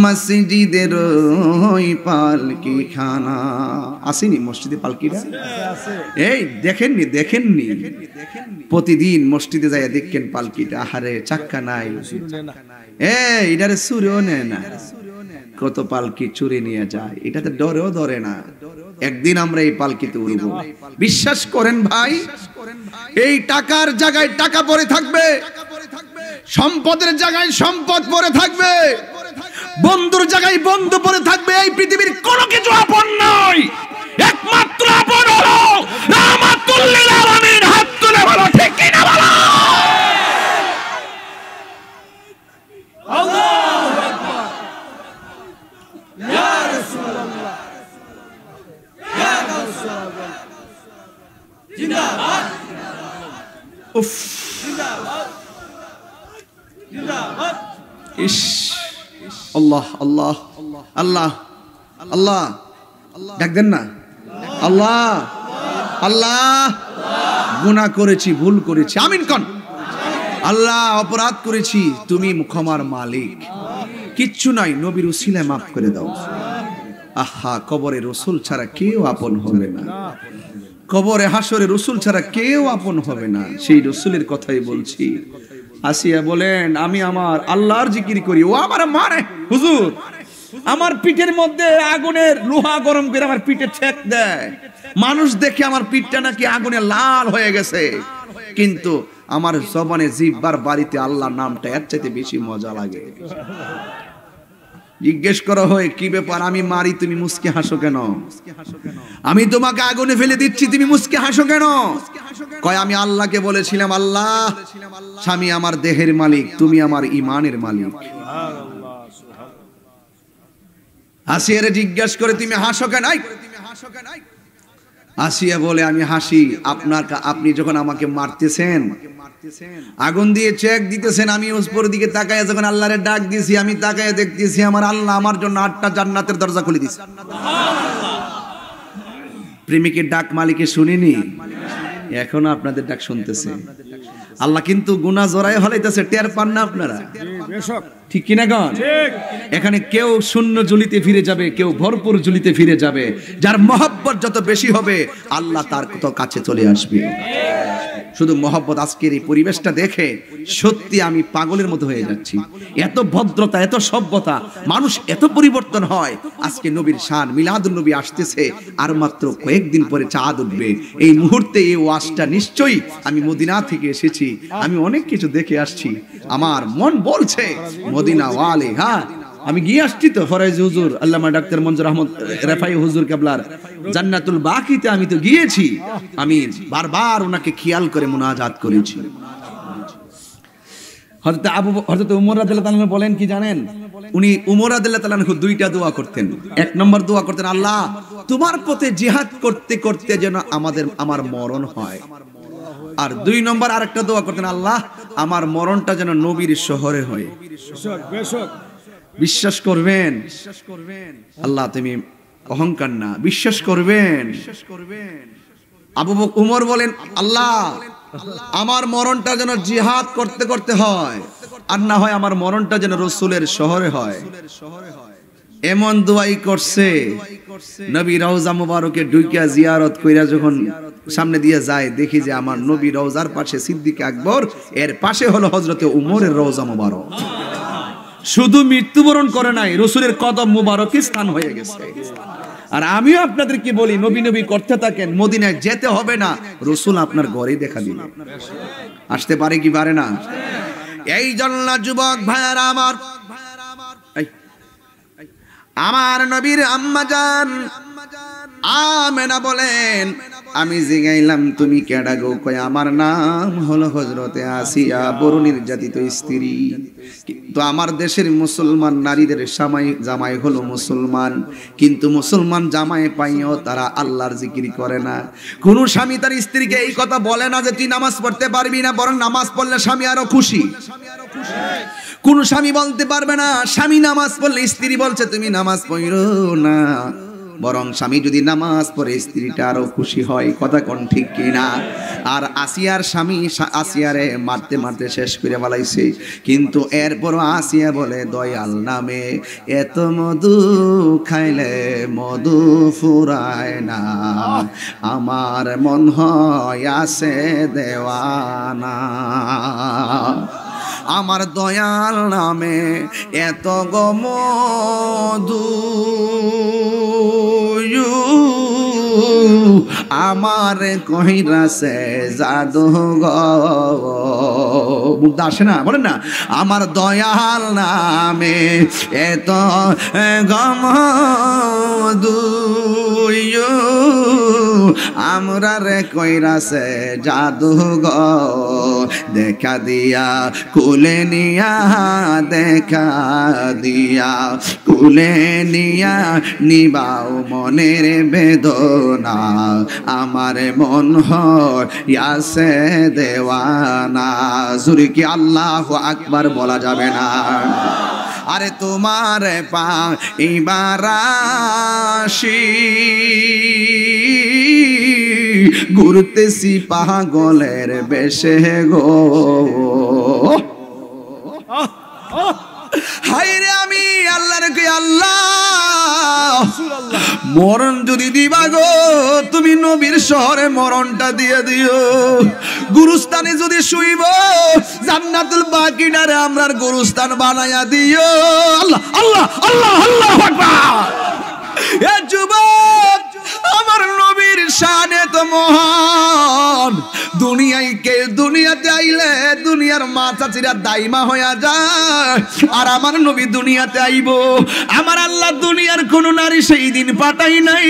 মসজিদের ওই পালকি খানা। আসেনি মসজিদে পালকিটা? এই দেখেননি প্রতিদিন মসজিদে যাই দেখেন পালকিটা, আহারে চাক্কা নাই, এটারে চুরেও নেয় না, কত পালকি চুরি নিয়ে যায়, এটাতে ডরেও ধরে না। একদিন আমরা এই পালকিতে উঠব, বিশ্বাস করেন ভাই, এই টাকার জায়গায় টাকা পড়ে থাকবে, সম্পদের জায়গায় সম্পদ পড়ে থাকবে, বন্ধুর জায়গায় বন্ধু পড়ে থাকবে। এই পৃথিবীর কোনো কিছু আপন নয়, একমাত্র আপন হলো রাহমাতুল লিল আলামিন। হাত তুলে বলো ঠিক কি না বলো? আল্লাহু আকবার, ইয়া রাসূলুল্লাহ, ইয়া রাসূলুল্লাহ, জিন্দাবাদ, উফ জিন্দাবাদ, জিন্দাবাদ। ইশ, আল্লাহ আল্লাহ আল্লাহ আল্লাহ, ডাক দেন না, আল্লাহ আল্লাহ, গুনাহ করেছি, ভুল করেছি, আমিন কোন। আল্লাহ অপরাধ করেছি, তুমি ক্ষমার মালিক, কিচ্ছু নাই, নবীর উসিলায় মাফ করে দাও। আহা, কবরে রসুল ছাড়া কেউ আপন হবে না, কবরে হাসরে রসুল ছাড়া কেউ আপন হবে না, সেই রসুলের কথাই বলছি। আসিয়া বলেন, আমি আমার আল্লাহর জিকির করি, ও আমার মারে হুজুর, আমার পিঠের মধ্যে আগুনের লোহা গরম করে আমার পিঠে ছেক দেয়, মানুষ দেখে আমার পিঠটা নাকি আগুনে লাল হয়ে গেছে, কিন্তু আমার জবানে জিহ্বার বাড়িতে আল্লাহর নামটা এর চাইতে বেশি মজা লাগে। জিজ্ঞেস করা হয়, কি ব্যাপার, আমি মারি তুমি মুস্কি হাসো কেন? আমি তোমাকে আগুনে ফেলে দিচ্ছি, তুমি মুস্কি হাসো কেন? কয়, আমি আল্লাহকে বলেছিলাম, আল্লাহ, স্বামী আমার দেহের মালিক, তুমি আমার ইমানের মালিক। আসিয়ারে জিজ্ঞাসা করে, তুমি হাসো কেন? আসিয়া বলে, আমি হাসি আপনি যখন আমাকে মারতেছেন, আগুন দিয়ে চেক দিতেছেন, আমি উপর দিকে তাকায় যখন আল্লাহরে ডাক দিয়েছি, আমি তাকায় দেখতেছি আমার আল্লাহ আমার জন্য 8টা জান্নাতের দরজা খুলে দিয়েছে। প্রেমিকের ডাক মালিকে শুনিনি, এখন আপনাদের ডাক শুনতেছে। আল্লাহ কিন্তু গুনাহ জড়ায় হলাইতেছে, টের পান না আপনারা? ঠিক কিনা গণ? এখানে কেউ শূন্য ঝুলিতে ফিরে যাবে, কেউ ভরপুর ঝুলিতে ফিরে যাবে। যার মহব্বত যত বেশি হবে, আল্লাহ তার কত কাছে চলে আসবে। শুধু মহব্বত। আজকের এই পরিবেশটা দেখে সত্যি আমি পাগলের মতো হয়ে যাচ্ছি। এত ভদ্রতা, এত সভ্যতা, মানুষ এত পরিবর্তন হয়। আজকে নবীর শান, মিলাদুন নবী আসতেছে, আর মাত্র কয়েকদিন পরে চাঁদ উঠবে। এই মুহূর্তে এই ওয়াজটা নিশ্চয়ই আমি মদিনা থেকে এসেছি, আমি অনেক কিছু দেখে আসছি, আমার মন বলছে মদিনা ওয়ালে। হ্যাঁ, আমি গিয়ে আসছি তো ফরাইজ হুজুর, আল্লামা ডাক্তার মঞ্জুর আহমদ রেফাই হুজুর কেবলার জান্নাতুল বাকিতে আমি তো গিয়েছি, আমি বারবার ওনাকে খেয়াল করে মুনাজাত করেছি। হযরত উমর রাদিয়াল্লাহু তাআলা বলেন কি জানেন, উনি উমর রাদিয়াল্লাহু তাআলা দুইটা দোয়া করতেন। এক নম্বর দোয়া করতেন, আল্লাহ তোমার পথে জিহাদ করতে করতে যেন আমার মরণ হয়। আর 2 নম্বর আরেকটা দোয়া করতেন, আল্লাহ আমার মরণটা যেন নবীর শহরে হয়। বিশ্বাস করবেন আল্লাহ, তুমি অহংকার না, বিশ্বাস করবেন। আবু বকর উমর বলেন, আল্লাহ আমার মরণটা যেন জিহাদ করতে করতে হয়, আর না হয় আমার মরণটা যেন রাসূলের শহরে হয়। এমন দোয়াই করছে। নবী রওজা মুবারকে ঢুকিয়া জিয়ারত কইরা যখন সামনে দিয়ে যায়, দেখি যে আমার নবী রওজার পাশে সিদ্দিক আকবর, এর পাশে হলো হযরতে উমরের রওজা মুবারক। শুধু মৃত্যুবরণ করে নাই, রাসূলের কদম মুবারকে স্থান হয়ে গেছে। আর আমিও আপনাদেরকে বলি, নবী নবী করতে থাকেন, মদিনায় যেতে হবে না, রাসূল আপনার ঘরেই দেখা দিবে। আসতে পারে কি পারে না? এই জন্য যুবক ভাইরা আমার নবীর আম্মা জান আমেনা বলেন, আমি জিগাইলাম তুমি কেডা গো? কয় আমার নাম হলো হযরতে আসিয়া, বড় নির্যাতিত স্ত্রী। কিন্তু আমার দেশের মুসলমান নারীদের জামাই হলো মুসলমান, কিন্তু মুসলমান জামাই পাইও তারা আল্লাহর জিকির করে না। কোন স্বামী তার স্ত্রীকে এই কথা বলে না যে তুই নামাজ পড়তে পারবি না, বরং নামাজ পড়লে স্বামী আরো খুশি। কোন স্বামী বলতে পারবে না স্বামী নামাজ পড়লে স্ত্রী বলছে তুমি নামাজ পড়ো না, বরং স্বামী যদি নামাজ পড়ে স্ত্রীটা আরো খুশি হয়। কথা কোন ঠিক কিনা? আর আসিয়ার স্বামী আসিয়ারে মারতে মারতে শেষ করে ফেলাইছে, কিন্তু এরপরও আসিয়া বলে দয়াল নামে এত মধু খাইলে মধু ফুরায় না, আমার মন হয় আছে দেওয়ানা। আমার দয়াল নামে এত গো মধু আমার কহিরাছে জাদু গো। মুগ্ধ আসে না? বলেন না, আমার দয়াল নামে এত গো মধু আমরা রে কইরাছে জাদু গো, দেখা দিয়া কুলে নিয়া, দেখা দিয়া কুলে নিয়া নিবাও মনের বেদনা, আমার মন হইয়াছে দেওয়ানা। জুরি কি আল্লাহু আকবার বলা যাবে না? আরে তোমার পাইবার আসি ঘুরতেছি পাগলের বেশে গো। হায়রে আমি আল্লাহর কে আল্লাহ মরণ যদি দিবা গো তুমি নবীর শহরে মরণটা দিয়ে দিও। গুরুস্থানে যদি শুইব জান্নাতুল বাকিটারে আমরার গুরুস্থান বানায়া দিও। আল্লাহ আল্লাহ আল্লাহ আল্লাহু আকবার। এ যুবক, আমার নবীর শান এত মহান, দুনিয়াতে আইলে দুনিয়ার মাথা চিরা দাইমা হইয়া যায়। আর আমার নবী দুনিয়াতে আইব, আমার আল্লাহ দুনিয়ার কোন নারী সেই দিন পাঠাই নাই।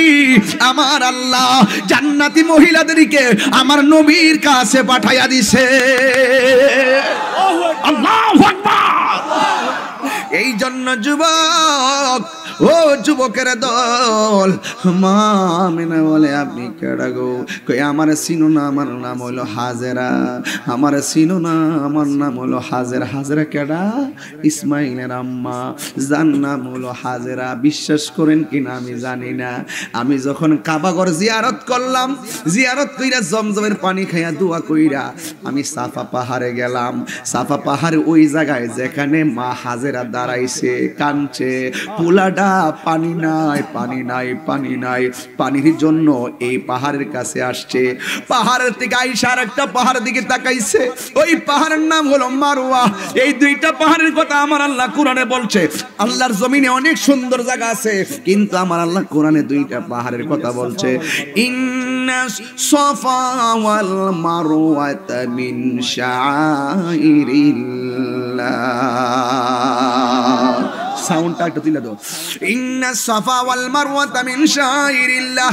আমার আল্লাহ জান্নাতি মহিলাদেরকে আমার নবীর কাছে পাঠাইয়া দিছে। আল্লাহু আকবার। এই জন্য যুবক, ও যুবকের দল, মা আমিনা বলে আপনি কেডা গো? কই আমার চিনো না, আমার নাম হলো হাজেরা। আমার চিনো না, আমার নাম হলো হাজেরা। হাজেরা কেডা? ইসমাইলের আম্মা, যার নাম হলো হাজেরা। বিশ্বাস করেন কিনা আমি জানি না, আমি যখন কাবাঘর জিয়ারত করলাম, জিয়ারত কইরা জমজমের পানি খাইয়া দোয়া কইরা আমি সাফা পাহাড়ে গেলাম। সাফা পাহাড়ে ওই জায়গায় যেখানে মা হাজেরা দাঁড়াইছে কাঁদছে, পোলাডা পানি নাই, পানি নাই, পানি নাই। পানির জন্য এই পাহাড়ের কাছে আসছে। পাহাড়ের থেকে আইসার একটা পাহাড়ের দিকে তাকাইছে, ওই পাহাড়ের নাম হলো মারওয়া। এই দুইটা পাহাড়ের কথা আমার আল্লাহ কোরআনে বলছে। আল্লাহর জমিনে অনেক সুন্দর জায়গা আছে, কিন্তু আমার আল্লাহ কোরআনে দুইটা পাহাড়ের কথা বলছে। ইন্নাস সাফা ওয়াল মারওয়াতা মিন শাআইরিল্লাহ। সাউন্ডটা একটু দিলে দাও। ইন্নাস সাফা ওয়াল মারওয়াতা মিন শাআইরিল্লাহ।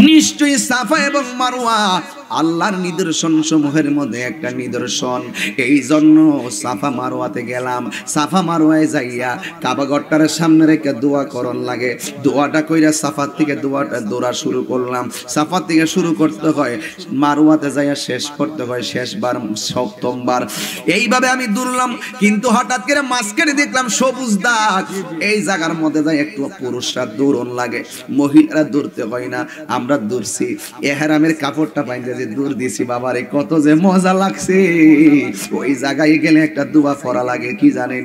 নিশ্চয়ই সাফা এবং মারওয়া আল্লাহর নিদর্শন সমূহের মধ্যে একটা নিদর্শন। এই জন্য সাফা মারওয়াতে গেলাম। সাফা মারওয়ায় যাইয়া কাবাঘরটার সামনে রেখে দোয়া করন লাগে। দোয়াটা কইরা সাফার থেকে দোয়াটা দৌড়া শুরু করলাম। সাফার থেকে শুরু করতে হয়, মারওয়াতে যাইয়া শেষ করতে হয় শেষবার সপ্তমবার। এইভাবে আমি দৌড়লাম, কিন্তু হঠাৎ করে মাঝখানে দেখলাম সবুজ দাগ। এই জায়গার মধ্যে যাই একটু পুরুষরা দৌড়ন লাগে, মহিলারা দৌড়তে হয় না। আমরা দৌড়ছি, এহরামের কাপড়টা বাইন্ধে যে দূর দিছি, বাবারে কত যে মজা লাগছে। ওই জায়গায় গেলে একটা দোয়া পড়া লাগে, কি জানেন?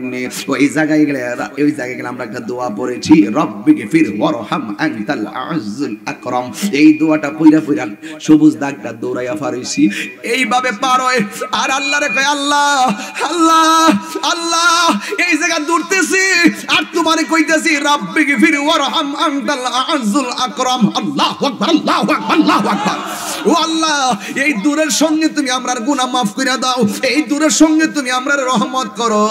ওই জায়গায় গেলে আমরা একটা দোয়া পড়েছি, রব্বিকে ফির ওয়ারহাম আনতাল আযুল আকরাম। এই দোয়াটা পইরা পইরা সবুজ দাগটা দৌড়াইয়া পারইছি। এইভাবে পার হয় আর আল্লাহরে কয় আল্লাহ আল্লাহ আল্লাহ। এই জায়গা দৌড়তেছি আর তোমারে কইতেছি রব্বিকে ফির ওয়ারহাম আনতাল আযুল আকরাম। আল্লাহু আকবার, আল্লাহু আকবার, আল্লাহু আকবার। ও আল্লাহ, এই দূরের সঙ্গে তুমি আমরার গুনাহ মাফ করে দাও, এই দূরের সঙ্গে তুমি আমরার রহমত করো।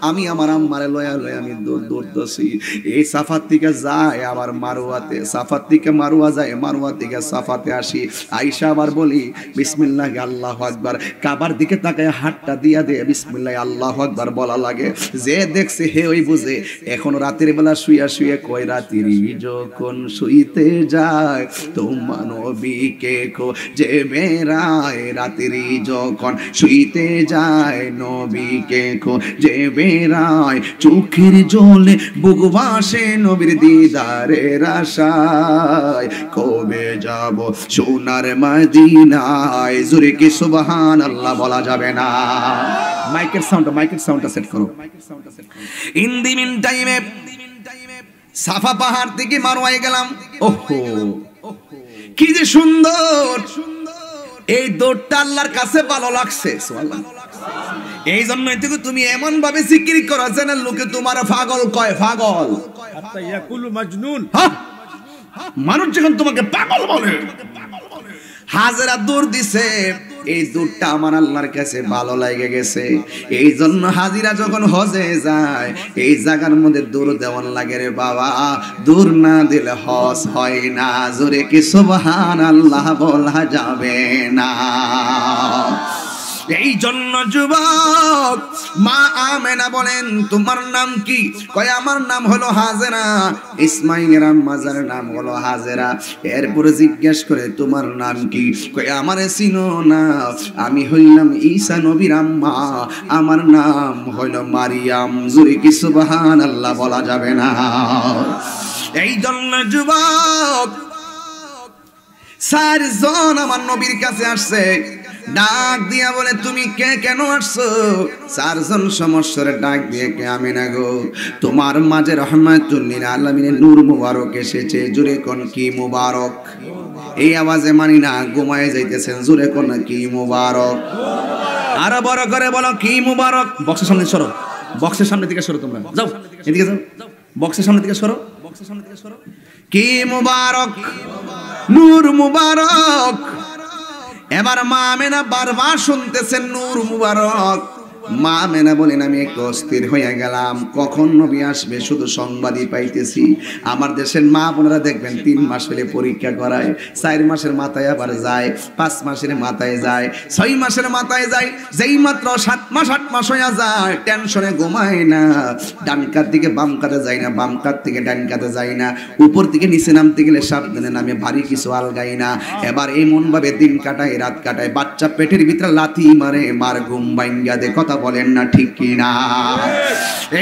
আমি আমার আম্মারে লয়া লয়া আমি দৌড়তেছি, এই সাফার থেকে যায় আবার মারওয়াতে, সাফার থেকে মারওয়া যায়, মারওয়া থেকে সাফাতে আসি। আয়েশা আবার বলি বিসমিল্লাহ আল্লাহু আকবার, কাবার দিকে তাকায় হাতটা দিয়া দে বিসমিল্লাহ আল্লাহু আকবার বলা লাগে। যে দেখছে হে ওই বুঝে। এখন রাতের বেলা শুয়ে শুয়ে কয় রাত্রি যখন শুইতে যায় তোমার নবীকে খোঁজে বেড়ায়, রাত্রি যখন শুইতে যায় নবীকে খোঁজে বেড়ায়, চোখের জলে বুক ভাসে নবীর দিদারের আশায়, কবে যাব সোনার মদিনায়, জোরে কি সুবহানাল্লাহ বলা যাবে না? মাইকের সাউন্ডটা সেট করো। ইন দি মিন টাইমে সাফা পাহাড় থেকে মারওয়ায় গেলাম। ওহো কি যে সুন্দর, এই দৌড়টা আল্লাহর কাছে ভালো লাগছে। এই জন্য থেকে তুমি এমন ভাবে জিকির করো যেন লোকে তোমার পাগল কয়, পাগল হাত্তা ইয়াকুলু মাজনুন। মানুষ যখন তোমাকে পাগল বলে। হাজেরা দৌড় দিছে, এই দূরটা আমার আল্লাহর কাছে ভালো লাগে গেছে। এই জন্য হাজিরা যখন হজে যায় এই জায়গার মধ্যে দূর দেওয়ান লাগে রে বাবা, দূর না দিলে হজ হয় না, জোরে কি সুবহানাল্লাহ বলা যাবে না? এই জন্য যুবক মা আমেনা বলেন তোমার নাম কি? কয় আমার নাম হলো হাজেরা। ইসমাইলের আম্মাজার নাম হলো হাজেরা। এরপরে জিজ্ঞেস করে তোমার নাম কি? কয় আমারে চিনো না, আমি হইলাম ঈসা নবীর আম্মা, আমার নাম হলো মারিয়াম। জোরে কি সুবহানাল্লাহ বলা যাবে না? এই জন্য যুবক চারজন আমার নবীর কাছে আসছে, ডাক দিয়া বলে তুমি কে, কেন আসছো? চারজন সমস্যার ডাক দিয়ে কে আমি না গো, তোমার মাঝে রহমাতুল লিল আলামিনের নূর মুবারক এসেছে। জোরে কোন কি মুবারক? এই আওয়াজে মানি না, ঘুমায় যাইতেছেন। জোরে কোন কি মুবারক? আরো বড় করে বলো কি মুবারক? বক্সের সামনে সরো, বক্সের সামনে থেকে সরো, তোমরা যাও এদিকে যাও, বক্সের সামনে থেকে সরো, বক্সের সামনে থেকে সরো। কি মুবারক? নূর মুবারক। এবার মা আমেনা বারবার শুনতেছেন নূর মুবারক। মা আমেনা বলেন আমি একটু অস্থির হয়ে গেলাম, কখন নবী আসবে শুধু সংবাদই পাইতেছি। আমার দেশের মা বোনেরা দেখবেন 3 মাস হলে পরীক্ষা করায়, 4 মাসের মাথায় আবার যায়, 5 মাসের মাথায় যায়, 6 মাসের মাথায় যায়, যেই মাত্র 7 মাস 8 মাস হয়ে যায় টেনশনে ঘুমায় না, ডান কাত থেকে বাম কাতে যায় না, বাম কাত থেকে ডান কাতে যায় না, উপর থেকে নিচে নামতে গেলে সাবধানে নামে, ভারী কিছু আলগাই না। এবার এমন ভাবে দিন কাটায় রাত কাটায়, বাচ্চা পেটের ভিতরে লাথি মারে, মার ঘুম ভাঙ্গা দে। কথা বলেন না ঠিক কি না?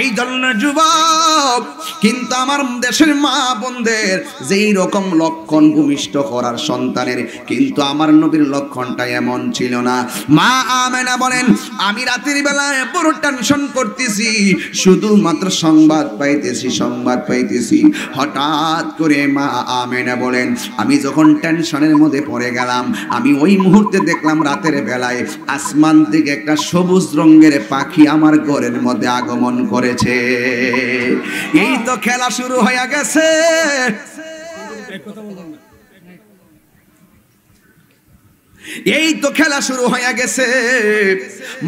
এই জন্য যুবক কিন্তু আমার দেশের মা বোনদের যেই রকম লক্ষণ ভূমিষ্ঠ করার সন্তানের, কিন্তু আমার নবীর লক্ষণটা এমন ছিল না। মা আমেনা বলেন আমি রাতের বেলায় বড় টেনশন করতেছি, শুধুমাত্র সংবাদ পাইতেছি, সংবাদ পাইতেছি। হঠাৎ করে মা আমেনা বলেন আমি যখন টেনশনের মধ্যে পড়ে গেলাম, আমি ওই মুহূর্তে দেখলাম রাতের বেলায় আসমান থেকে একটা সবুজ রঙের পাখি আমার ঘরের মধ্যে আগমন করেছে। এই তো খেলা শুরু হয়ে গেছে। এই তো খেলা শুরু হয়ে গেছে।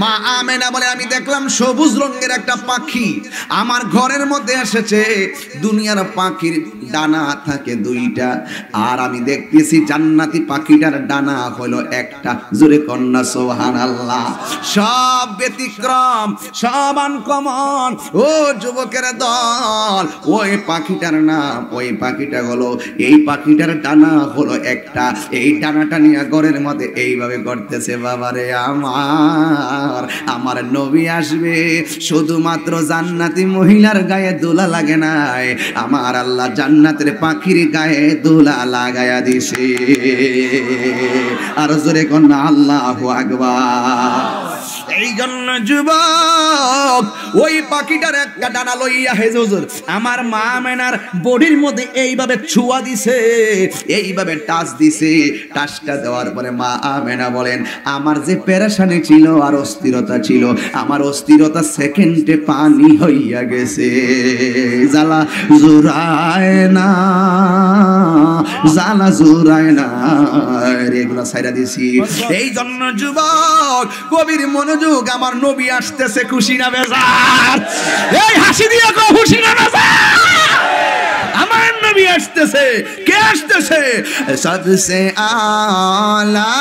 মা আমেনা বলে আমি দেখলাম সবুজ রঙের একটা পাখি আমার ঘরের মধ্যে এসেছে। দুনিয়ার পাখির ডানা থাকে 2টা, আর আমি দেখতেছি জান্নাতি পাখিটার ডানা হলো একটা। জোরে কন্যা সুবহানাল্লাহ। সব ব্যতিক্রম, সব আনকমন। ও যুবকের দল, ওই পাখিটার নাম, ওই পাখিটা হলো, এই পাখিটার ডানা হলো একটা। এই ডানাটা নিয়ে ঘরের মধ্যে এইভাবে করতেছে বাবারে আমার নবী আসবে, শুধুমাত্র জান্নাতি মহিলার গায়ে দোলা লাগে নাই, আমার আল্লাহ জান্নাতের পাখির গায়ে দোলা লাগায়া দিছে। আর জোরে কোন আল্লাহু আকবার। এই জন্য যুবক ওই পাখিটার একটা ডানা লইয়া হে হুজুর আমার মা আমেনার বডির মধ্যে এইভাবে ছোঁয়া দিছে, এইভাবে টাচ দিছে। টাচটা দেওয়ার পরে মা আমেনা বলেন আমার যে পেরেশানি ছিল আর অস্থিরতা ছিল, আমার অস্থিরতা সেকেন্ডে পানি হইয়া গেছে। জ্বালা জুরায় না, জ্বালা জুরায় না, এগুলো ছাইরা দিছি। এই জন্য যুবক কবির মনোযোগ, আমার নবী আসতেছে, খুশি না বেজার? এই হাসি দিয়ে কো খুশি না বেজার? আমার নবী আসতেছে। কে আসতেছে? সবসে আলা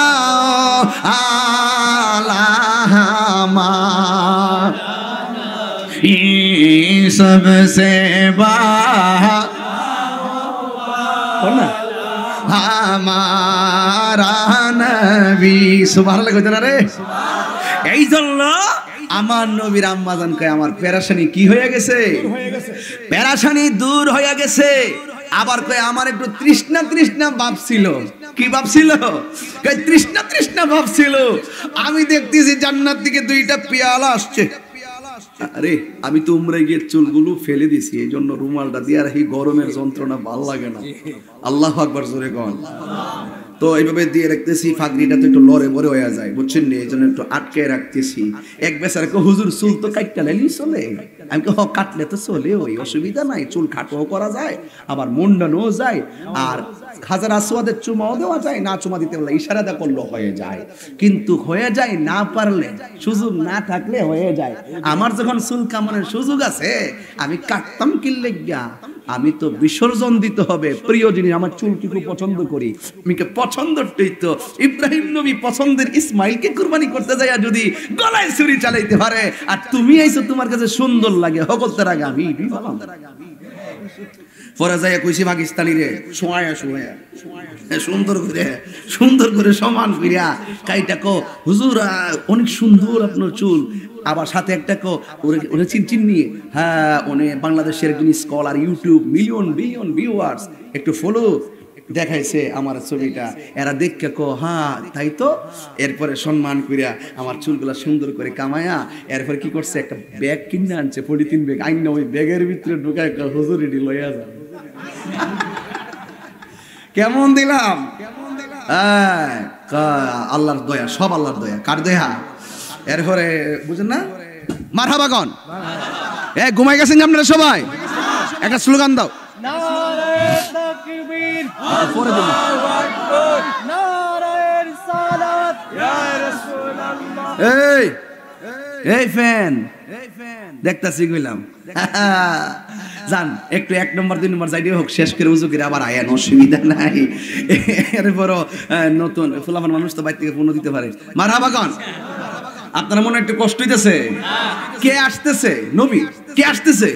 আলা सबसे हमारा नबी सुबहानाल्लाह কইতে না রে। এই জন্য আমার নবীর আম্মাজান কয় আমার পেরেশানি কি হয়ে গেছে? পেরেশানি দূর হয়ে গেছে। আবার কয় আমার একটু তৃষ্ণা তৃষ্ণা ভাব ছিল। কি ভাব ছিল? কয় তৃষ্ণা তৃষ্ণা ভাব ছিল। আমি দেখতেছি জান্নাত থেকে দুইটা পেয়ালা আসছে। আরে আমি তো উমরায় গিয়ে চুলগুলো ফেলে দিছি, এই জন্য রুমালটা দিয়ে রাখি, গরমের যন্ত্রণা ভাল লাগে না। আল্লাহু আকবার জোরে কন। তো এইভাবে দিয়ে রাখতেছি, ফাগড়িটা তো একটু লড়ে বড়ে হয়ে যায়, বুঝছেন নি? এই জন্য একটু আটকে রাখতেছি। এক বেচারা কো হুজুর চুল তো কাটতে লাইলি চলে। আমি কো কাটলে তো চলে, ওই অসুবিধা নাই, চুল খাটোও করা যায় আবার মুন্ডানোও যায়, আর হাজার আসওয়াদের চুমাও দেওয়া যায়, না চুমা দিতে পারলে ইশারা দা করলো হয়ে যায়। কিন্তু হয়ে যায় না পারলে, সুযোগ না থাকলে হয়ে যায়। আমার যখন চুল কামানোর সুযোগ আছে আমি কাটতাম কিল্লে গিয়া, আমি তো বিসর্জন দিতে হবে প্রিয় জিনিস। আমার চুলকে খুব পছন্দ করি, আমিকে পছন্দটাই তো ইব্রাহিম নবী পছন্দের ইসমাইলকে কুরবানি করতে যায় যদি গলায় ছুরি চালাইতে পারে, আর তুমি আইছো তোমার কাছে সুন্দর লাগে হকলতার আগে আমি বললাম। পরে যাইয়া কইছি পাকিস্তানি রে শোয়া সুন্দর করে সমান করিয়া কাইটা কো হুজুর অনেক সুন্দর আপনার চুল। আবার সাথে একটা কো ওরে চিন নিয়ে, হ্যাঁ উনি বাংলাদেশের একজন scholar, YouTube million billion viewers, একটু ফলো দেখাইছে আমার ছবিটা। এরা দেখে কো হ্যাঁ তাই তো। এরপরে সম্মান করিয়া আমার চুলগুলা সুন্দর করে কামায়া এরপরে কি করছে, একটা ব্যাগ কিনে আনছে, 43 ব্যাগ আইন, ওই ব্যাগের ভিতরে ঢুকায় হুজুর এটি লইয়া যান। কেমন দিলাম? আল্লাহর দয়া, সব আল্লাহর দয়া। কার দয়া? এরপরে বুঝেন না, মারহাবা কন। এ ঘুমাই গেছেন আপনারা সবাই? একটা স্লোগান দাও। নারায়ে তাকবীর, আল্লাহু আকবার, নারায়ে রিসালাত, ইয়া রাসূলুল্লাহ। এই ফ্যান দেখতাছি কইলাম জান একটু 1 নম্বর 2 নম্বর যাইতে হোক শেষ করে উজু করে আবার আয়ান, অসুবিধা নাই। এরপরও নতুন ফুলাফান মানুষ তো বাইরে থেকে ফোন দিতে পারে। মারহাবা কন। আপনারা মনে একটু কষ্ট হইতেছে? কে আসতেছে? নবী। কে আসতেছে?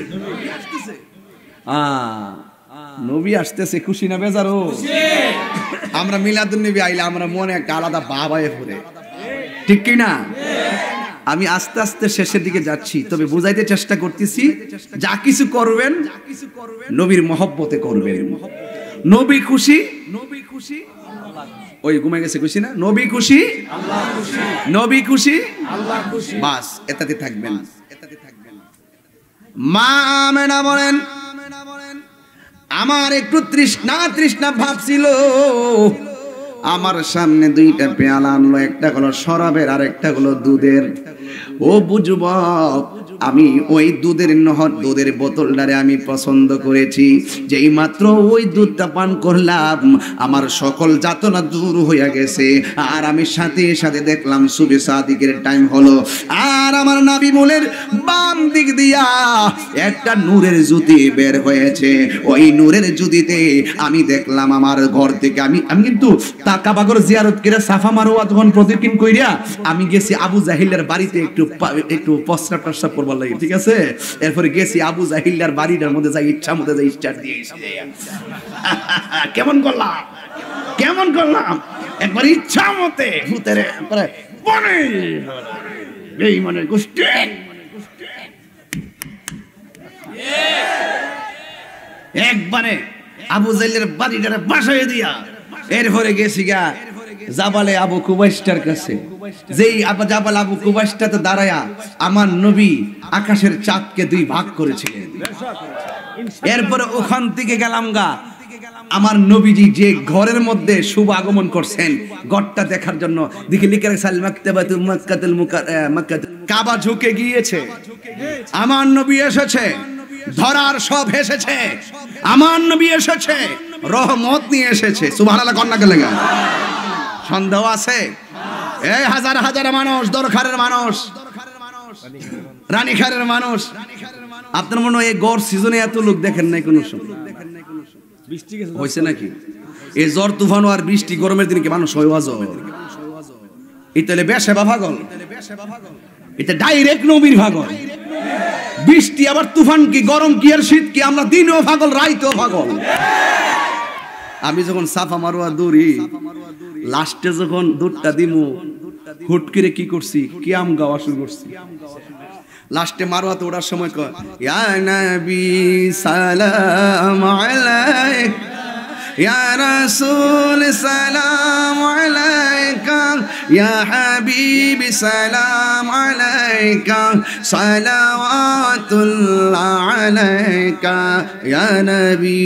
নবী আসতেছে, খুশি না বেজারো? আমরা মিলাদুন নবী আইলে আমরা মনে একটা আলাদা ভাবায় পড়ে, ঠিক কি না? আমি আস্তে আস্তে শেষের দিকে যাচ্ছি, তবে বুঝাইতে চেষ্টা করতেছি যা কিছু করবেন নবীর মহব্বতে করবেন। নবী খুশি, নবী খুশি, ওই ঘুমাই গেছে খুশি না? নবী খুশি, আল্লাহ খুশি, নবী খুশি, আল্লাহ খুশি, বাস এটাতে থাকবেন। মা আমেনা বলেন আমার একটু তৃষ্ণা ভাব ছিল। আমার সামনে 2টা পেয়ালা আনলো, একটা হলো শরাবের আর একটা হলো দুধের। ও বুঝবক, আমি ওই দুধের বোতলটারে আমি পছন্দ করেছি। যেই মাত্র ওই দুধটা পান করলাম আমার সকল যাতনা দূর হয়ে গেছে। আর আমি সাথে সাথে দেখলাম সুবহে সাদিকের টাইম হলো, আর আমার নাভি মূলের বাম দিক দিয়া একটা নূরের জ্যোতি বের হয়েছে। ওই নূরের জ্যোতিতে আমি দেখলাম আমার ঘর থেকে আমি কিন্তু কাবাগর জিয়ারত করে সাফা মারওয়া তখন প্রদক্ষিণ কইরা আমি গেছি আবু জাহিলের বাড়িতে একটু প্রস্রাব টস্রাব করবার লাগে, ঠিক আছে? এরপরে গেছি আবু জাহিলার বাড়িটার মধ্যে যাই, ইচ্ছা মতো যাই স্টার্ট দিয়েছি। কেমন করলাম একবার ইচ্ছা মতে ভূতের বনে এই মানে গোষ্ঠী একবারে আবু জাহিলের বাড়িটারে বাসায় দিয়া এরপরে গেছি গা জাবালে আবু কুবাইসটার কাছে, যেই জাবাল আবু কুবাইসটাতে দাঁড়ায়া আমার নবী আকাশের চাঁদকে দুই ভাগ করেছিলেন। এরপরে ওখান থেকে গেলাম গা আমার নবীজি যে ঘরের মধ্যে শুভ আগমন করছেন, ঘরটা দেখার জন্য দেখি লিখে রাখছে আল মাকতাবাতুল মাক্কাতুল মাক্কাতুল, কাবা ঝুঁকে গিয়েছে, আমার নবী এসেছে, ধরার সব এসেছে, আমার নবী এসেছে, রহমত নিয়ে এসেছে। সুবহানাল্লাহ কন্যাকে লেগা সন্দেহ আছে? এই হাজার হাজার মানুষ, দরখারের মানুষ, রানীখারের মানুষ, আপনার মনে হয় এই গড় সিজনে এত লোক দেখেন নাই কোনো সময় হয়েছে নাকি? এই জ্বর তুফান আর বৃষ্টি গরমের দিনে কি মানুষ হয়? এটা বেশে বা পাগল, এটা ডাইরেক্ট নবীর পাগল। বৃষ্টি আবার তুফান কি, গরম কি আর শীত কি, আমরা দিনেও পাগল রাইতেও পাগল। আমি যখন সাফা মারোয়া দৌড়ি, লাস্টে যখন দৌড়টা দিমু হুট করে কি করছি, কিয়াম গাওয়া শুরু করছি। লাস্টে মারোয়াতে ওঠার সময় কয় ইয়া নবী সালাম আলাইক, ইয়া রাসূল সালাম আলাইকা, ইয়া হাবিবি সালাম আলাইকা, সালাওয়াতুল্লাহ আলাইকা, ইয়া নবী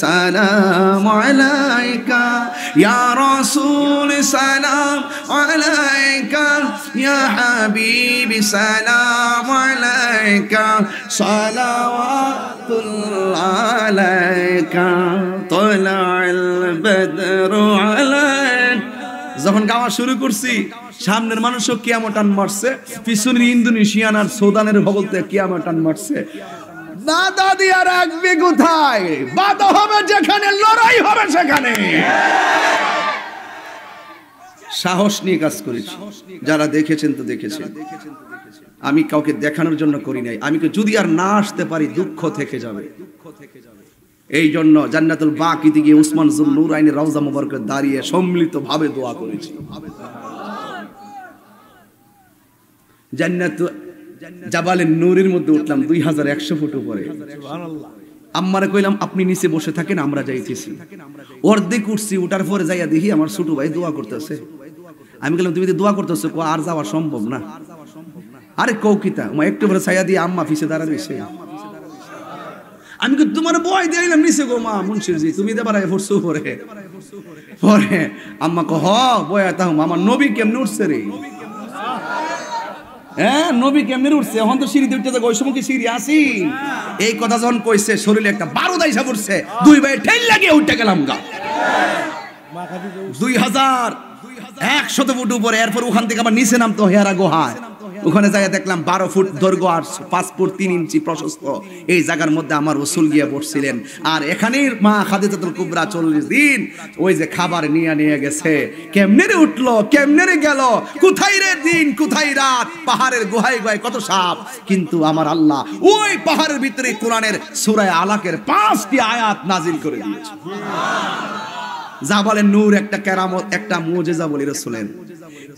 সালাম আলাইকা, ইয়া রাসূল সালাম আলাইকা, ইয়া হাবিবি সালাম আলাইকা, সালাওয়াতুল্লাহ আলাইকা, তালা'আল বদরু আলাইক। যখন গাওয়া শুরু করছি, সামনের মানুষও কিয়ামত টান মারছে, পিছনের ইন্দোনেশিয়ান আর সৌদানের ভগলতে কিয়ামত টান মারছে। দাদা দিয়া রাখবে কোথায়? বাধা হবে যেখানে, লড়াই হবে সেখানে। সাহস নিয়ে কাজ করেছি, যারা দেখেছেন তো দেখেছেন। আমি কাউকে দেখানোর জন্য করি নাই, আমি যদি আর না আসতে পারি দুঃখ থেকে যাবে। এই জন্য জান্নাতুল বাকিতে গিয়ে উসমান জুল নুরাইনের রওজা মুবারকে দাঁড়িয়ে সম্মিলিত ভাবে দোয়া করেছি। জান্নাত জাবালের নূরের মধ্যে উঠলাম 2100 ফুট উপরে। আম্মারে কইলাম আপনি নিচে বসে থাকেন, আমরা যাইতেছি। অর্ধেক উঠছি, উঠার পরে যাইয়া দেখি আমার ছোট ভাই দোয়া করতেছে। আমি বললাম তুমি তো দোয়া করতেছো, আর যাওয়া সম্ভব না। আরে কৌকিতা একটু পরে ছায়া দিয়ে আম্মা পিছে দাঁড়াইছে। আমি তোমার বয় দিলাম নিচে গো মা মুন্সিরজি, তুমি দেবার পড়ছো পরে পরে আম্মা কহ বয়া তাহ আমার নবী কেমনে উঠছে রে? হ্যাঁ নবী কেমনে উঠছে? এখন তো সিঁড়িতে উঠতে ওই সময় কি সিঁড়ি আসি? এই কথা যখন কইছে শরীরে একটা 12 দাইসা পড়ছে, দুই ভাই ঠেল লাগিয়ে উঠতে গেলাম গা 2100 ফুট উপরে। এরপর ওখান থেকে আবার নিচে নামতো হেয়ারা গুহায়। ওখানে যাই দেখলাম 12 ফুট দৈর্ঘ্য আর 5 ফুট 3 ইঞ্চি প্রশস্ত। এই জায়গার মধ্যে আমার রাসূল গিয়ে বসছিলেন। আর এখানেই মা খাদিজাতুল কুবরা 40 দিন ওই যে খাবার নিয়ে গেছে। কেমনে রে উঠলো, কেমনে রে গেল, কোথায় রে দিন কোথায় রাত, পাহাড়ের গুহায় গুহায় কত সাপ। কিন্তু আমার আল্লাহ ওই পাহাড়ের ভিতরে কোরআনের সূরা আলাকের 5টি আয়াত নাজিল করে দিয়েছে। জাবালের নূর একটা কেরামত, একটা মুজিজা বলি রাসূলের।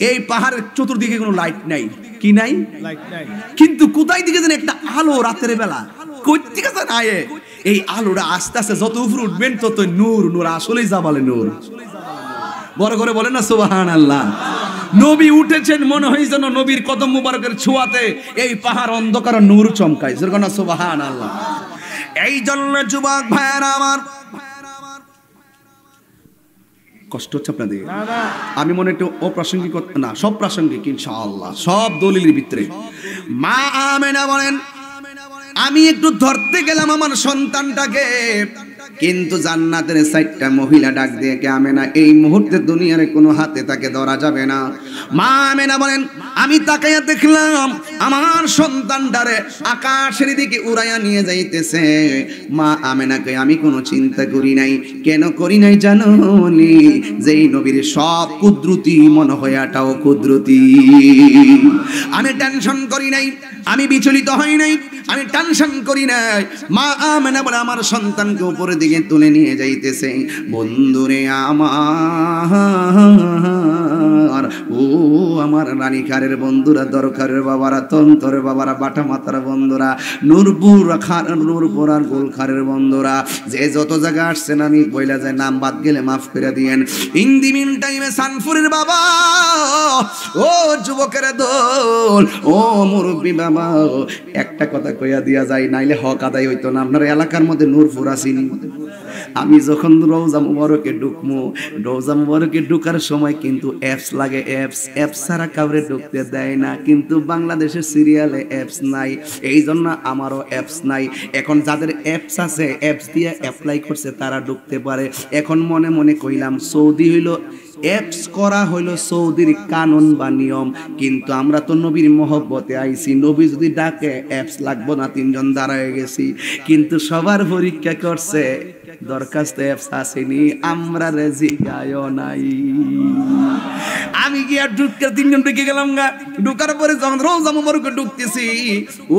এই পাহাড়ের চতুর্দিকে কোনো লাইট নাই, কি নাই? লাইট নাই। কিন্তু কোথায় দিকে যেন একটা আলো রাতের বেলা, কই থেকে যেন আয়ে। এই আলোটা আস্তে আস্তে যত উপরে উঠবেন তত নূর, নূর আসলেই জাবালের নূর। বড় করে বলেন না সুবহানাল্লাহ। নবী উঠেছেন, মনে হয় যেন নবীর কদম মুবারকের ছোঁয়াতে এই পাহাড় অন্ধকার নূর চমকায়। যেরকম না সুবহানাল্লাহ। এই জন্য যুবক ভাইরা আমার, কষ্ট হচ্ছে আপনাদের? আমি মনে একটু অপ্রাসঙ্গিক না, সব প্রাসঙ্গিক ইনশাআল্লাহ, সব দলিলের ভিতরে। মা আমেনা বলেন আমি একটু ধরতে গেলাম আমার সন্তানটাকে, কিন্তু জান্নাতের 4টা মহিলা ডাক দিয়ে কে আমেনা এই মুহূর্তে দুনিয়ার কোনো হাতে তাকে ধরা যাবে না। মা আমেনা বলেন আমি তাকাইয়া দেখলাম আমার সন্তানটারে আকাশের দিকে উড়াইয়া নিয়ে যাইতেছে। মা আমেনাকে আমি কোনো চিন্তা করি নাই। কেন করি নাই জানো? যেই নবীর সব কুদরতি মনে হয় এটাও কুদরতি। আমি টেনশন করি নাই, আমি বিচলিত হই নাই, আমি টেনশন করি নাই। মা আমেনা বলে আমার সন্তানকে উপরে দিকে তুলে নিয়ে যাইতেছে। বন্ধুরে আমার ও আমার রানীখারের বন্ধুরা, দরকারের বাবারা, তন্তরের বাবারা, বাটা মাতার বন্ধুরা, নূরপুর খার, নূরপুর আর গোলখারের বন্ধুরা, যে যত জায়গা আসছেন আমি বইলা যায়, নাম বাদ গেলে মাফ করে দিয়েন। ইন দি মিন টাইমে সানপুরের বাবা, ও যুবকের দল, ও মুরব্বী বাবা, একটা কথা কইয়া দিয়া যায়, নাইলে হক আদায় হইতো না। আপনার এলাকার মধ্যে নূরপুর আসিনি? আমি যখন রওজা মুবারকে ঢুকমু, রওজা মুবারকে ঢুকার সময় কিন্তু অ্যাপস লাগে, অ্যাপস ছাড়া কাউরে ঢুকতে দেয় না। কিন্তু বাংলাদেশের সিরিয়ালে অ্যাপস নাই, এই জন্য আমারও অ্যাপস নাই। এখন যাদের অ্যাপস আছে, অ্যাপস দিয়ে অ্যাপ্লাই করছে, তারা ঢুকতে পারে। এখন মনে মনে কইলাম, সৌদি হইল অ্যাপস করা হইলো সৌদির কানুন বা নিয়ম, কিন্তু আমরা তো নবীর মহব্বতে আইছি, নবী যদি ডাকে অ্যাপস লাগবো না, তিনজন দাঁড়ায় গেছি। কিন্তু সবার পরীক্ষা করছে, দরখাস্ত অ্যাপস আসেনি, আমরা রেজি গায়ও নাই। আমি গিয়া ঢুকে তিনজন ঢুকে গেলাম গা। ঢুকার পরে যখন রওজা মুবারকে ঢুকতেছি,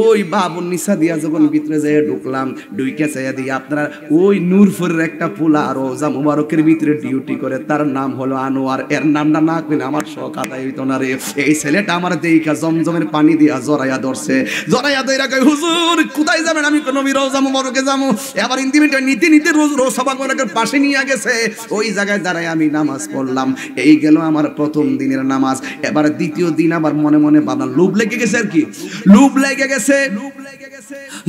ওই বাবুল নিসা দিয়া যখন ভিতরে যেয়ে ঢুকলাম, ঢুকে চাইয়া দিয়ে আপনার ওই নূরপুরের একটা পোলা রওজা মুবারকের ভিতরে ডিউটি করে, তার নাম হলো আনোয়ার। এর নামটা না কইলে আমার শখ আদায় হইতো না রে। এই ছেলেটা আমার দেইখা জমজমের পানি দিয়া জড়াইয়া ধরছে, জড়াইয়া ধইরা কই, হুজুর কোথায় যাবেন? আমি নবী রওজা মুবারকে যাবো। এবার ইন্দিমিটা নিতে নিতে রোজ সভা মুবারকের পাশে নিয়ে গেছে, ওই জায়গায় দাঁড়ায় আমি নামাজ পড়লাম। এই গেল আমার প্রথম দিনের নামাজ। এবার দ্বিতীয় দিন আবার মনে মনে ভাবলাম, লোভ লেগে গেছে, আর কি লোভ লেগে গেছে।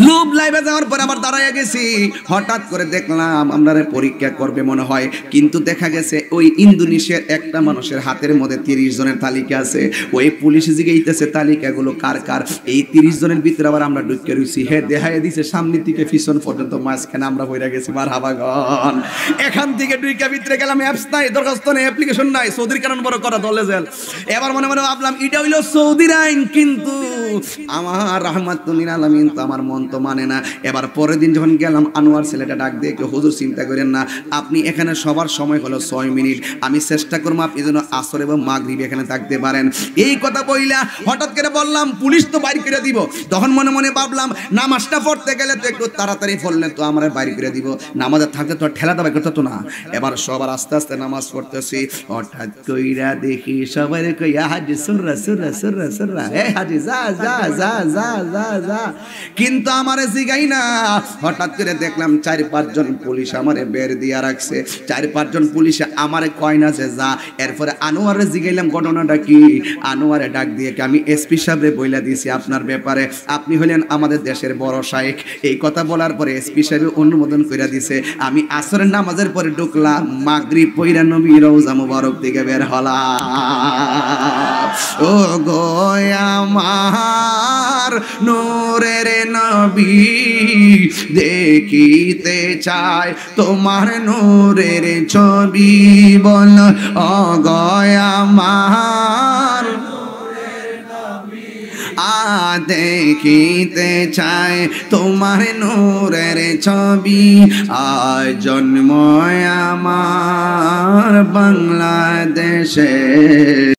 লোভ লাইভে যাওয়ার পর আবার দাঁড়াইয়া গেছি। হঠাৎ করে দেখলাম আপনারা পরীক্ষা করবে মনে হয়, কিন্তু দেখা গেছে ওই ইন্দোনেশিয়ার একটা মানুষের হাতের মধ্যে 30 জনের তালিকা আছে। ওই পুলিশ জিজ্ঞাসা তালিকাগুলো কার কার। এই 30 জনের ভিতরে আবার আমরা ঢুকে রইছি। হে দেখাইয়া দিছে সামনে থেকে পিছন পর্যন্ত, মাঝখানে আমরা হইরা গেছি। মারহাবাগন। এখান থেকে ঢুকে ভিতরে গেলাম, অ্যাপস নাই, দরখাস্ত নাই, অ্যাপ্লিকেশন নাই, সৌদির কারণ বড় করা দলে জেল। এবার মনে মনে ভাবলাম, এটা হইলো সৌদির আইন, কিন্তু আমার রাহমাতুল লিল আলামিন তো আমার মন তো মানে না। এবার পরের দিন যখন গেলাম, আনোয়ার ছেলেটা ডাক দিয়ে, হুজুর চিন্তা করেন না, আপনি এখানে সবার সময় হলো 6 মিনিট, আমি চেষ্টা করবো আপনি যেন আসর এবং মাগরিব এখানে থাকতে পারেন। এই কথা বইলা হঠাৎ করে বললাম, পুলিশ তো বাইর করে দিব। তখন মনে মনে ভাবলাম, নামাজটা পড়তে গেলে তো একটু তাড়াতাড়ি পড়লে তো আমরা বাইর করে দিব, নামাজে থাকতে তো ঠেলা দাবাই করতে তো না। এবার সবার আস্তে আস্তে নামাজ পড়তেছি। হঠাৎ কইরা দেখি সবাই কই, হাজি সুররা সুররা সুররা সুররা, এ হাজি যা যা যা যা যা যা। কিন্তু আমারে জিগাই না। হঠাৎ করে দেখলাম 4-5 জন পুলিশ আমারে বের দিয়া রাখছে। 4-5 জন পুলিশে আমারে কয় না যে যা। এরপরে আনোয়ারে জিগাইলাম ঘটনাটা কি। আনোয়ারে ডাক দিয়ে আমি এসপি সাহেবরে বইলা দিয়েছি আপনার ব্যাপারে, আপনি হলেন আমাদের দেশের বড় শাইখ। এই কথা বলার পরে এসপি সাহেব অনুমোদন কইরা দিছে। আমি আসরের নামাজের পরে ঢুকলাম, মাগরিব পইরা নবী রওজা মুবারক থেকে বের হলাম। ও গো আমার নূরের নবী, দেখিতে চাই তোমার নূরের ছবি, বল ও গো আমার দেখিতে চাই তোমার নূরের ছবি। আজ জন্ম আমার বাংলাদেশে।